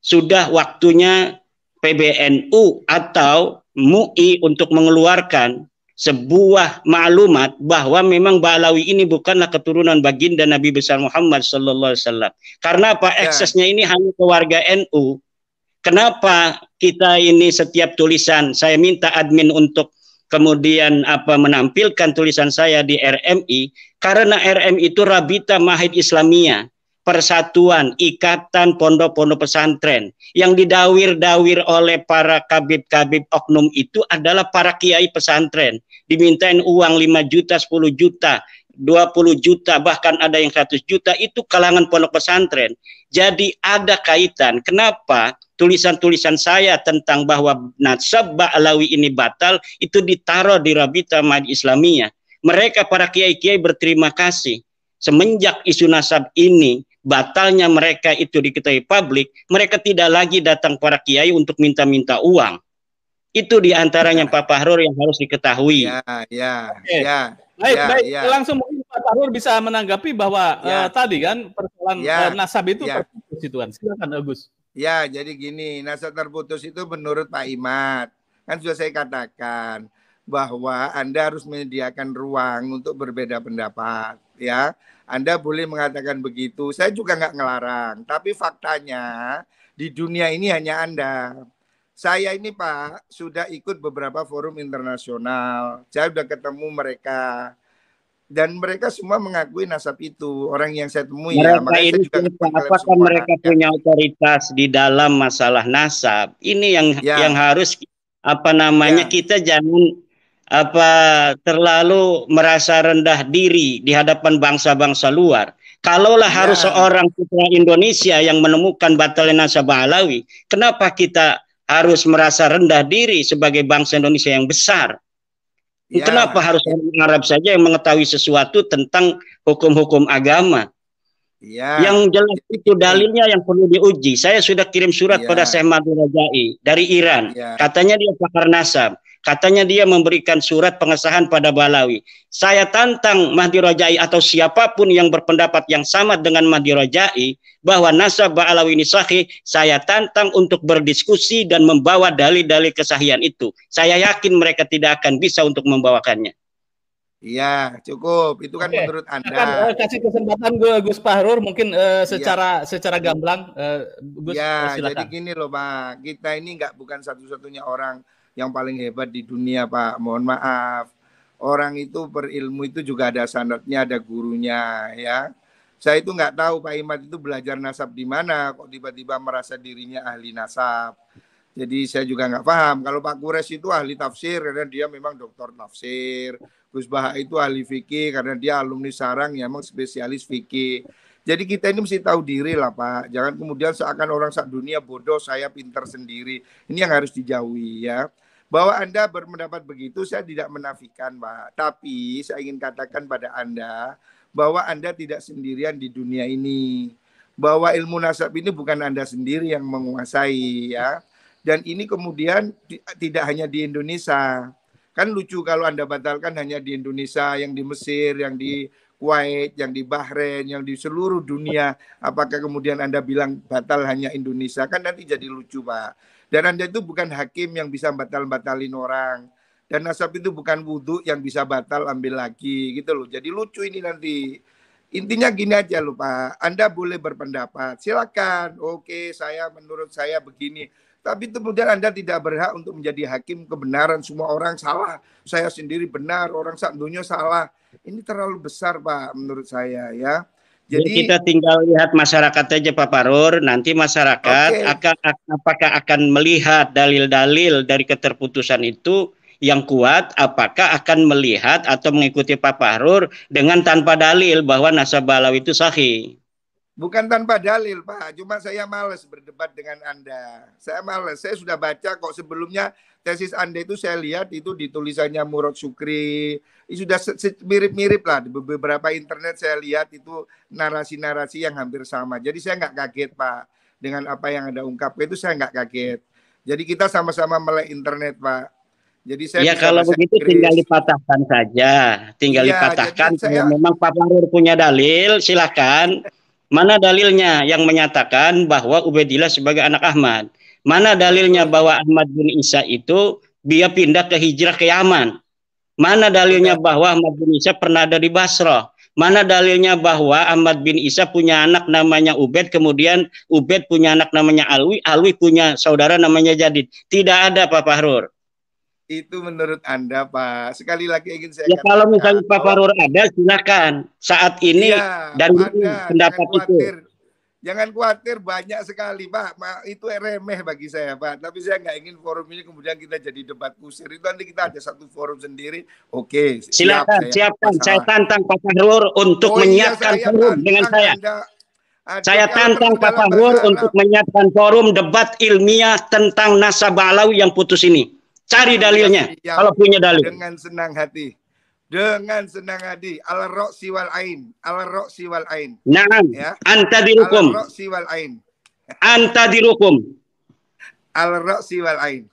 sudah waktunya PBNU atau MUI untuk mengeluarkan sebuah maklumat bahwa memang Balawi ini bukanlah keturunan baginda Nabi besar Muhammad sallallahu alaihi wasallam. Karena apa? Aksesnya ini hanya ke warga NU. Kenapa kita ini setiap tulisan saya minta admin untuk kemudian menampilkan tulisan saya di RMI, karena RMI itu Rabita Mahid Islamiyah, persatuan ikatan pondok-pondok pesantren yang didawir-dawir oleh para kabib-kabib oknum itu adalah para kiai pesantren, dimintain uang 5 juta, 10 juta, 20 juta, bahkan ada yang 100 juta, itu kalangan pondok pesantren. Jadi ada kaitan. Kenapa tulisan-tulisan saya tentang bahwa nasab Ba'alawi ini batal itu ditaruh di Rabita Mahid Islamiyah. Mereka para kiai-kiai berterima kasih. Semenjak isu nasab ini batalnya mereka itu diketahui publik, mereka tidak lagi datang para kiai untuk minta-minta uang. Itu diantaranya Pak Fahrur yang harus diketahui. Baik. Langsung mungkin Pak Fahrur bisa menanggapi bahwa tadi kan persoalan nasab itu terputus itu kan. Silakan Agus. Ya, jadi gini, nasab terputus itu menurut Pak Imad, kan sudah saya katakan bahwa Anda harus menyediakan ruang untuk berbeda pendapat, ya. Anda boleh mengatakan begitu, saya juga nggak ngelarang. Tapi faktanya di dunia ini hanya Anda. Saya ini Pak sudah ikut beberapa forum internasional. Saya sudah ketemu mereka. Dan mereka semua mengakui nasab itu. Orang yang saya temui mereka ya. Makanya ini saya juga apakah mereka punya otoritas di dalam masalah nasab? Ini yang harus kita jangan terlalu merasa rendah diri di hadapan bangsa-bangsa luar. Kalaulah harus seorang putra Indonesia yang menemukan batalnya nasab Ba'alawi, kenapa kita harus merasa rendah diri sebagai bangsa Indonesia yang besar? Kenapa harus orang Arab saja yang mengetahui sesuatu tentang hukum-hukum agama? Yang jelas itu dalilnya yang perlu diuji. Saya sudah kirim surat pada Syekh Mahdi Rajai dari Iran. Katanya dia pakar nasab. Katanya dia memberikan surat pengesahan pada Balawi. Saya tantang Mahdi Rajai atau siapapun yang berpendapat yang sama dengan Mahdi Rajai bahwa nasab Ba'alawi ini sahih, saya tantang untuk berdiskusi dan membawa dalil-dalil kesahihan itu. Saya yakin mereka tidak akan bisa untuk membawakannya. Iya, cukup. Itu kan menurut Anda. Kasih kesempatan Gus Fahrur mungkin secara gamblang. Gus, silakan. Jadi gini loh Pak, kita ini bukan satu-satunya orang yang paling hebat di dunia Pak. Mohon maaf. Orang itu berilmu itu juga ada sanadnya, ada gurunya ya. Saya itu nggak tahu Pak Imad itu belajar nasab di mana, kok tiba-tiba merasa dirinya ahli nasab. Jadi saya juga nggak paham. Kalau Pak Kures itu ahli tafsir karena dia memang doktor tafsir. Gus Baha itu ahli fikih karena dia alumni Sarang yang memang spesialis fikih. Jadi kita ini mesti tahu diri lah Pak. Jangan kemudian seakan orang sak dunia bodoh, saya pintar sendiri. Ini yang harus dijauhi ya. Bahwa Anda berpendapat begitu saya tidak menafikan Pak. Tapi saya ingin katakan pada Anda bahwa Anda tidak sendirian di dunia ini. Bahwa ilmu nasab ini bukan Anda sendiri yang menguasai ya. Dan ini kemudian tidak hanya di Indonesia. Kan lucu kalau Anda batalkan hanya di Indonesia, yang di Mesir, yang di Kuwait, yang di Bahrain, yang di seluruh dunia. Apakah kemudian Anda bilang batal hanya Indonesia? Kan nanti jadi lucu Pak. Dan Anda itu bukan hakim yang bisa batal-batalin orang. Dan nasab itu bukan wudhu yang bisa batal ambil lagi gitu loh. Jadi lucu ini nanti. Intinya gini aja loh Pak. Anda boleh berpendapat. Silakan. Oke, menurut saya begini. Tapi kemudian Anda tidak berhak untuk menjadi hakim kebenaran. Semua orang salah. Saya sendiri benar. Orang sak dunia salah. Ini terlalu besar Pak menurut saya ya. Jadi kita tinggal lihat masyarakat aja Pak Farur, nanti masyarakat apakah akan melihat dalil-dalil dari keterputusan itu yang kuat, apakah akan melihat atau mengikuti Pak Farur dengan tanpa dalil bahwa nasabah alawi itu sahih. Bukan tanpa dalil, Pak. Cuma saya males berdebat dengan Anda. Saya males. Saya sudah baca kok sebelumnya tesis Anda itu saya lihat itu di tulisannya Murad Syukri. Itu sudah mirip-mirip lah. Di beberapa internet saya lihat itu narasi-narasi yang hampir sama. Jadi saya nggak kaget, Pak. Dengan apa yang Anda ungkapkan itu saya nggak kaget. Jadi kita sama-sama melek internet, Pak. Jadi saya ya kalau begitu Inggris. Tinggal dipatahkan saja. Tinggal dipatahkan. Kalau memang Pak Farur punya dalil, silakan. Mana dalilnya yang menyatakan bahwa Ubaidillah sebagai anak Ahmad? Mana dalilnya bahwa Ahmad bin Isa itu dia pindah ke hijrah ke Yaman? Mana dalilnya bahwa Ahmad bin Isa pernah ada di Basrah? Mana dalilnya bahwa Ahmad bin Isa punya anak namanya Ubaid, kemudian Ubaid punya anak namanya Alwi, Alwi punya saudara namanya Jadid? Tidak ada Pak Farur. Itu menurut Anda, Pak. Sekali lagi ingin saya katakan. Kalau misalnya Pak Farur ada, silakan. Saat ini dan pendapat itu. Jangan khawatir, banyak sekali, Pak. Itu remeh bagi saya, Pak. Tapi saya nggak ingin forum ini kemudian kita jadi debat kusir. Itu nanti kita ada satu forum sendiri. Oke, silakan. Saya tantang Pak Farur untuk menyiapkan forum dengan saya. Saya tantang Pak Farur untuk menyiapkan forum debat ilmiah tentang nasabah alawi yang putus ini. Cari dalilnya, kalau punya dalil. Dengan senang hati. Dengan senang hati. Al-Ra'si wal Ain. Al-Ra'si wal Ain. Naam. Ya. Anta dirukum. Al-Ra'si wal Ain. Anta dirukum. Al-Ra'si wal Ain.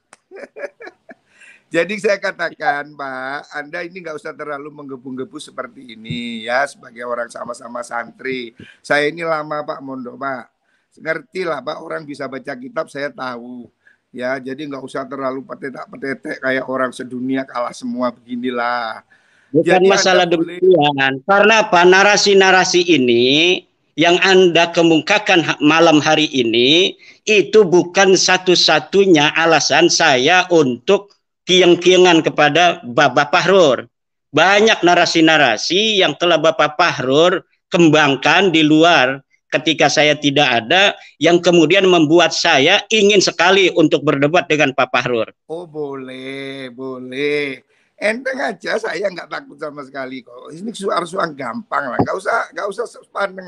Jadi saya katakan, Pak, Anda ini nggak usah terlalu menggebu-gebu seperti ini ya, sebagai orang sama-sama santri. Saya ini lama, Pak, mondok, Pak. Ngerti lah, Pak, orang bisa baca kitab, saya tahu. Ya, jadi nggak usah terlalu petetek kayak orang sedunia kalah semua beginilah. Bukan jadi masalah demikian. Karena apa? Narasi-narasi ini yang Anda kemukakan malam hari ini itu bukan satu-satunya alasan saya untuk kieng-kiengan kepada Bapak Farur. Banyak narasi-narasi yang telah Bapak Farur kembangkan di luar ketika saya tidak ada, yang kemudian membuat saya ingin sekali untuk berdebat dengan Pak Farur. Oh boleh, boleh. Enteng aja, saya nggak takut sama sekali kok. Ini soal gampang lah, nggak usah pandeng.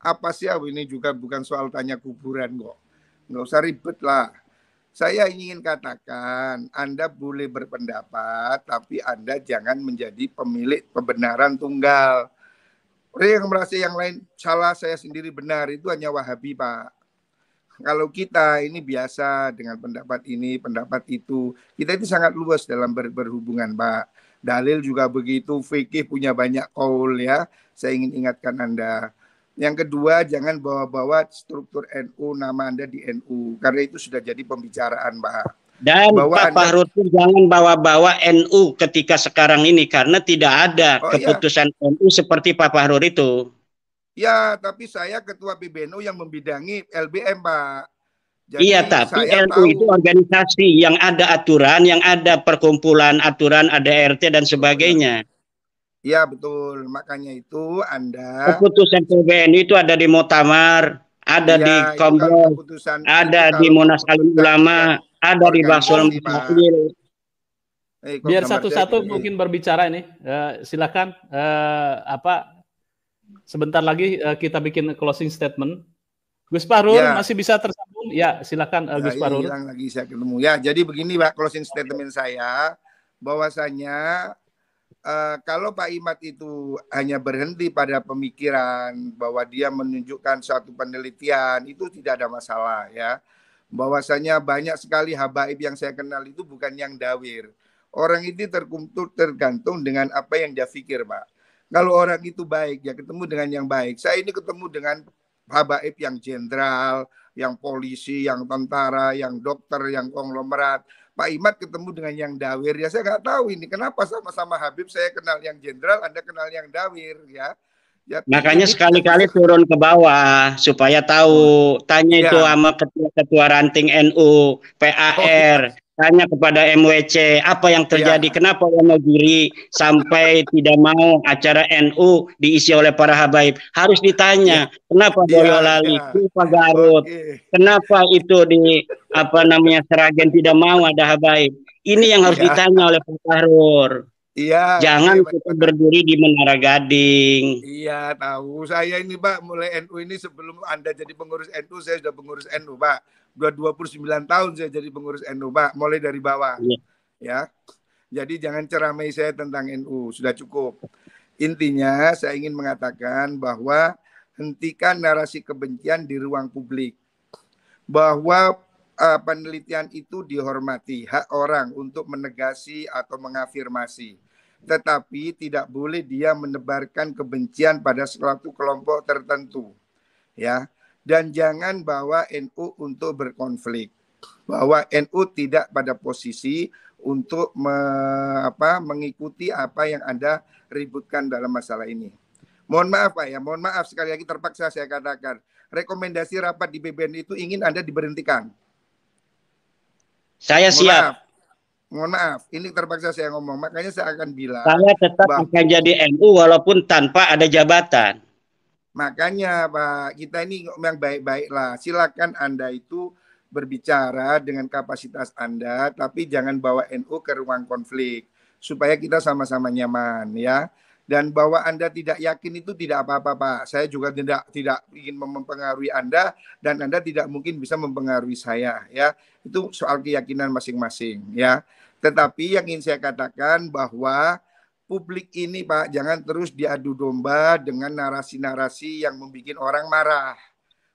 Apa sih ini juga bukan soal tanya kuburan kok. Nggak usah ribet lah. Saya ingin katakan, Anda boleh berpendapat, tapi Anda jangan menjadi pemilik kebenaran tunggal. Orang yang merasa yang lain salah, saya sendiri benar, itu hanya Wahabi, Pak. Kalau kita ini biasa dengan pendapat ini, pendapat itu, kita itu sangat luas dalam berhubungan, Pak. Dalil juga begitu, fikih punya banyak kaul ya. Saya ingin ingatkan Anda. Yang kedua, jangan bawa-bawa struktur NU, nama Anda di NU, karena itu sudah jadi pembicaraan, Pak. Dan Pak Farur pun jangan bawa-bawa NU ketika sekarang ini, karena tidak ada keputusan NU seperti Pak Farur itu. Ya, tapi saya ketua PBNU yang membidangi LBM, Pak. Jadi iya, tapi NU itu organisasi yang ada aturan, yang ada perkumpulan aturan, ada RT dan sebagainya. Iya, betul. Makanya itu Anda... Keputusan PBNU itu ada di Muktamar, ada di Kompleks, ada di Munas Alim Ulama, ada di Basul Mustaqil. Biar satu-satu mungkin berbicara ini. Silakan. Sebentar lagi kita bikin closing statement. Gus Farur masih bisa tersambung? Ya, silakan Gus Farur. Hilang lagi saya ketemu. Ya, jadi begini Pak, closing statement saya bahwasanya kalau Pak Imad itu hanya berhenti pada pemikiran bahwa dia menunjukkan suatu penelitian, itu tidak ada masalah ya. Bahwasanya banyak sekali habaib yang saya kenal itu bukan yang dawir. Orang itu tergantung dengan apa yang dia pikir, Pak. Kalau orang itu baik, ya ketemu dengan yang baik. Saya ini ketemu dengan habaib yang jenderal, yang polisi, yang tentara, yang dokter, yang konglomerat. Pak Imad ketemu dengan yang dawir, ya saya nggak tahu ini kenapa sama-sama Habib saya kenal yang jenderal, Anda kenal yang dawir, ya. Ya, makanya sekali-kali turun ke bawah supaya tahu. Tanya itu sama ketua-ketua ranting NU, PAR, tanya kepada MWC apa yang terjadi, kenapa Wonogiri sampai tidak mau acara NU diisi oleh para habaib. Harus ditanya, kenapa Boyolali, kenapa Garut, kenapa itu di Seragen tidak mau ada habaib. Ini yang harus ditanya oleh Pak Fahrur. Jangan kita berdiri di Menara Gading. Iya, tahu. Saya ini Pak, mulai NU ini sebelum Anda jadi pengurus NU, saya sudah pengurus NU Pak. Udah 29 tahun saya jadi pengurus NU Pak, mulai dari bawah. Ya. Jadi jangan ceramai saya tentang NU, sudah cukup. Intinya saya ingin mengatakan bahwa hentikan narasi kebencian di ruang publik. Bahwa penelitian itu dihormati, hak orang untuk menegasi atau mengafirmasi. Tetapi tidak boleh dia menebarkan kebencian pada suatu kelompok tertentu. Ya. Dan jangan bawa NU untuk berkonflik. Bahwa NU tidak pada posisi untuk mengikuti apa yang Anda ributkan dalam masalah ini. Mohon maaf Pak ya, mohon maaf sekali lagi terpaksa saya katakan. Rekomendasi rapat di BBN itu ingin Anda diberhentikan. Saya siap. Mohon maaf, ini terpaksa saya ngomong. Makanya saya akan bilang. Saya tetap akan jadi NU walaupun tanpa ada jabatan. Makanya Pak, kita ini yang baik-baik lah. Silakan Anda itu berbicara dengan kapasitas Anda, tapi jangan bawa NU ke ruang konflik. Supaya kita sama-sama nyaman ya. Dan bahwa Anda tidak yakin itu tidak apa-apa Pak. Saya juga tidak ingin mempengaruhi Anda dan Anda tidak mungkin bisa mempengaruhi saya ya. Itu soal keyakinan masing-masing ya. Tetapi yang ingin saya katakan bahwa publik ini Pak jangan terus diadu domba dengan narasi-narasi yang membuat orang marah.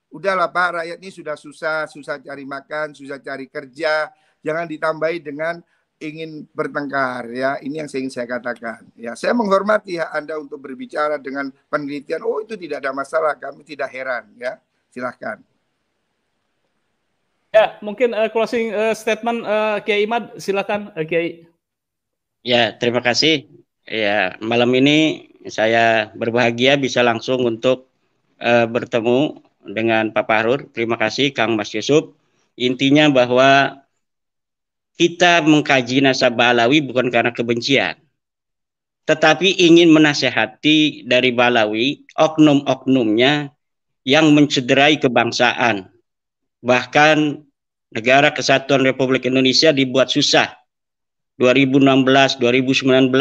Udahlah Pak, rakyat ini sudah susah cari makan, susah cari kerja. Jangan ditambahi dengan ingin bertengkar ya. Ini yang ingin saya katakan ya. Saya menghormati hak Anda untuk berbicara dengan penelitian. Oh itu tidak ada masalah, kami tidak heran ya. Silahkan. Ya mungkin closing statement Kiai Imad, silakan Kiai. Ya terima kasih. Ya malam ini saya berbahagia bisa langsung untuk bertemu dengan Pak Fahrur. Terima kasih Kang Mas Yusuf. Intinya bahwa kita mengkaji nasabah Alawi bukan karena kebencian, tetapi ingin menasehati dari Balawi oknum-oknumnya yang mencederai kebangsaan. Bahkan Negara Kesatuan Republik Indonesia dibuat susah 2016, 2019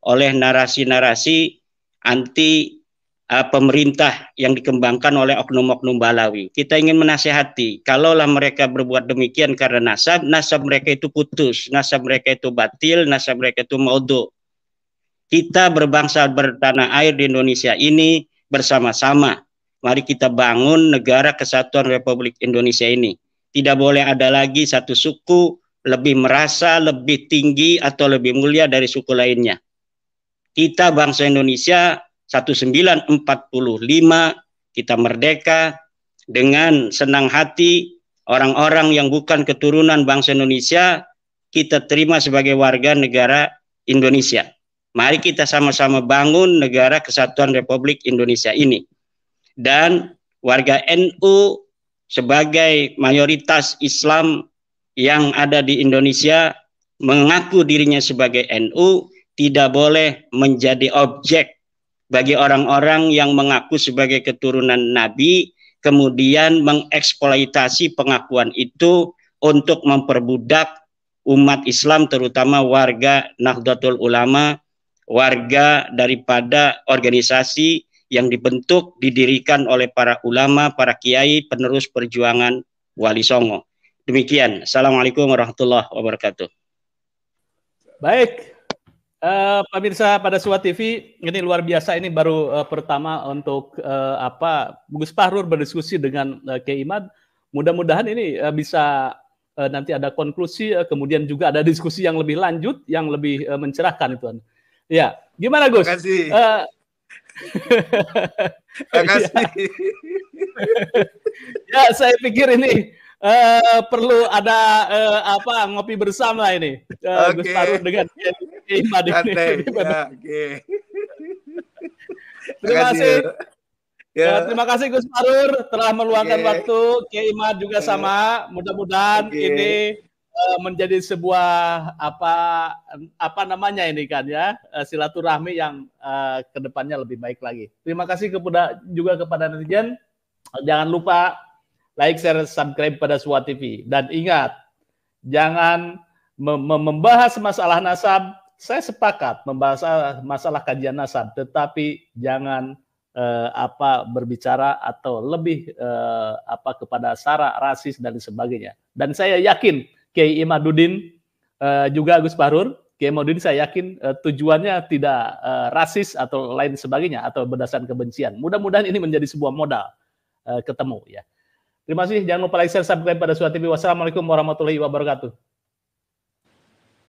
oleh narasi-narasi anti pemerintah yang dikembangkan oleh oknum-oknum Balawi. Kita ingin menasehati, kalaulah mereka berbuat demikian karena nasab mereka itu putus, nasab mereka itu batil, nasab mereka itu maudhu. Kita berbangsa bertanah air di Indonesia ini bersama-sama. Mari kita bangun Negara Kesatuan Republik Indonesia ini. Tidak boleh ada lagi satu suku lebih merasa lebih tinggi atau lebih mulia dari suku lainnya. Kita bangsa Indonesia 1945 kita merdeka dengan senang hati. Orang-orang yang bukan keturunan bangsa Indonesia kita terima sebagai warga negara Indonesia. Mari kita sama-sama bangun Negara Kesatuan Republik Indonesia ini. Dan warga NU sebagai mayoritas Islam yang ada di Indonesia mengaku dirinya sebagai NU tidak boleh menjadi objek bagi orang-orang yang mengaku sebagai keturunan Nabi, kemudian mengeksploitasi pengakuan itu untuk memperbudak umat Islam, terutama warga Nahdlatul Ulama, warga daripada organisasi yang dibentuk, didirikan oleh para ulama, para kiai, penerus perjuangan Wali Songo. Demikian. Assalamualaikum warahmatullahi wabarakatuh. Baik. Pemirsa pada Suara TV, ini luar biasa, ini baru pertama untuk Gus Fahrur berdiskusi dengan Kiai Imad. Mudah-mudahan ini bisa nanti ada konklusi, kemudian juga ada diskusi yang lebih lanjut, yang lebih mencerahkan itu. Ya, gimana Gus? Terima kasih. Terima kasih. Ya, saya pikir ini perlu ada ngopi bersama ini, Gus Fahrur dengan Imad ini. Terima kasih. Ya. Terima kasih Gus Fahrur telah meluangkan waktu. Kiai Imad juga sama. Mudah-mudahan ini menjadi sebuah apa namanya ini kan ya, silaturahmi yang kedepannya lebih baik lagi. Terima kasih juga kepada netizen. Jangan lupa like, share, subscribe pada Suwa TV. Dan ingat, jangan membahas masalah nasab. Saya sepakat membahas masalah kajian nasab, tetapi jangan berbicara atau lebih kepada sara, rasis dan sebagainya. Dan saya yakin Kiai Imaduddin juga Gus Bahrur, Kiai Imaduddin saya yakin tujuannya tidak rasis atau lain sebagainya atau berdasarkan kebencian. Mudah-mudahan ini menjadi sebuah modal ketemu ya. Terima kasih, jangan lupa like, share, subscribe pada Suwa TV. Wassalamualaikum warahmatullahi wabarakatuh.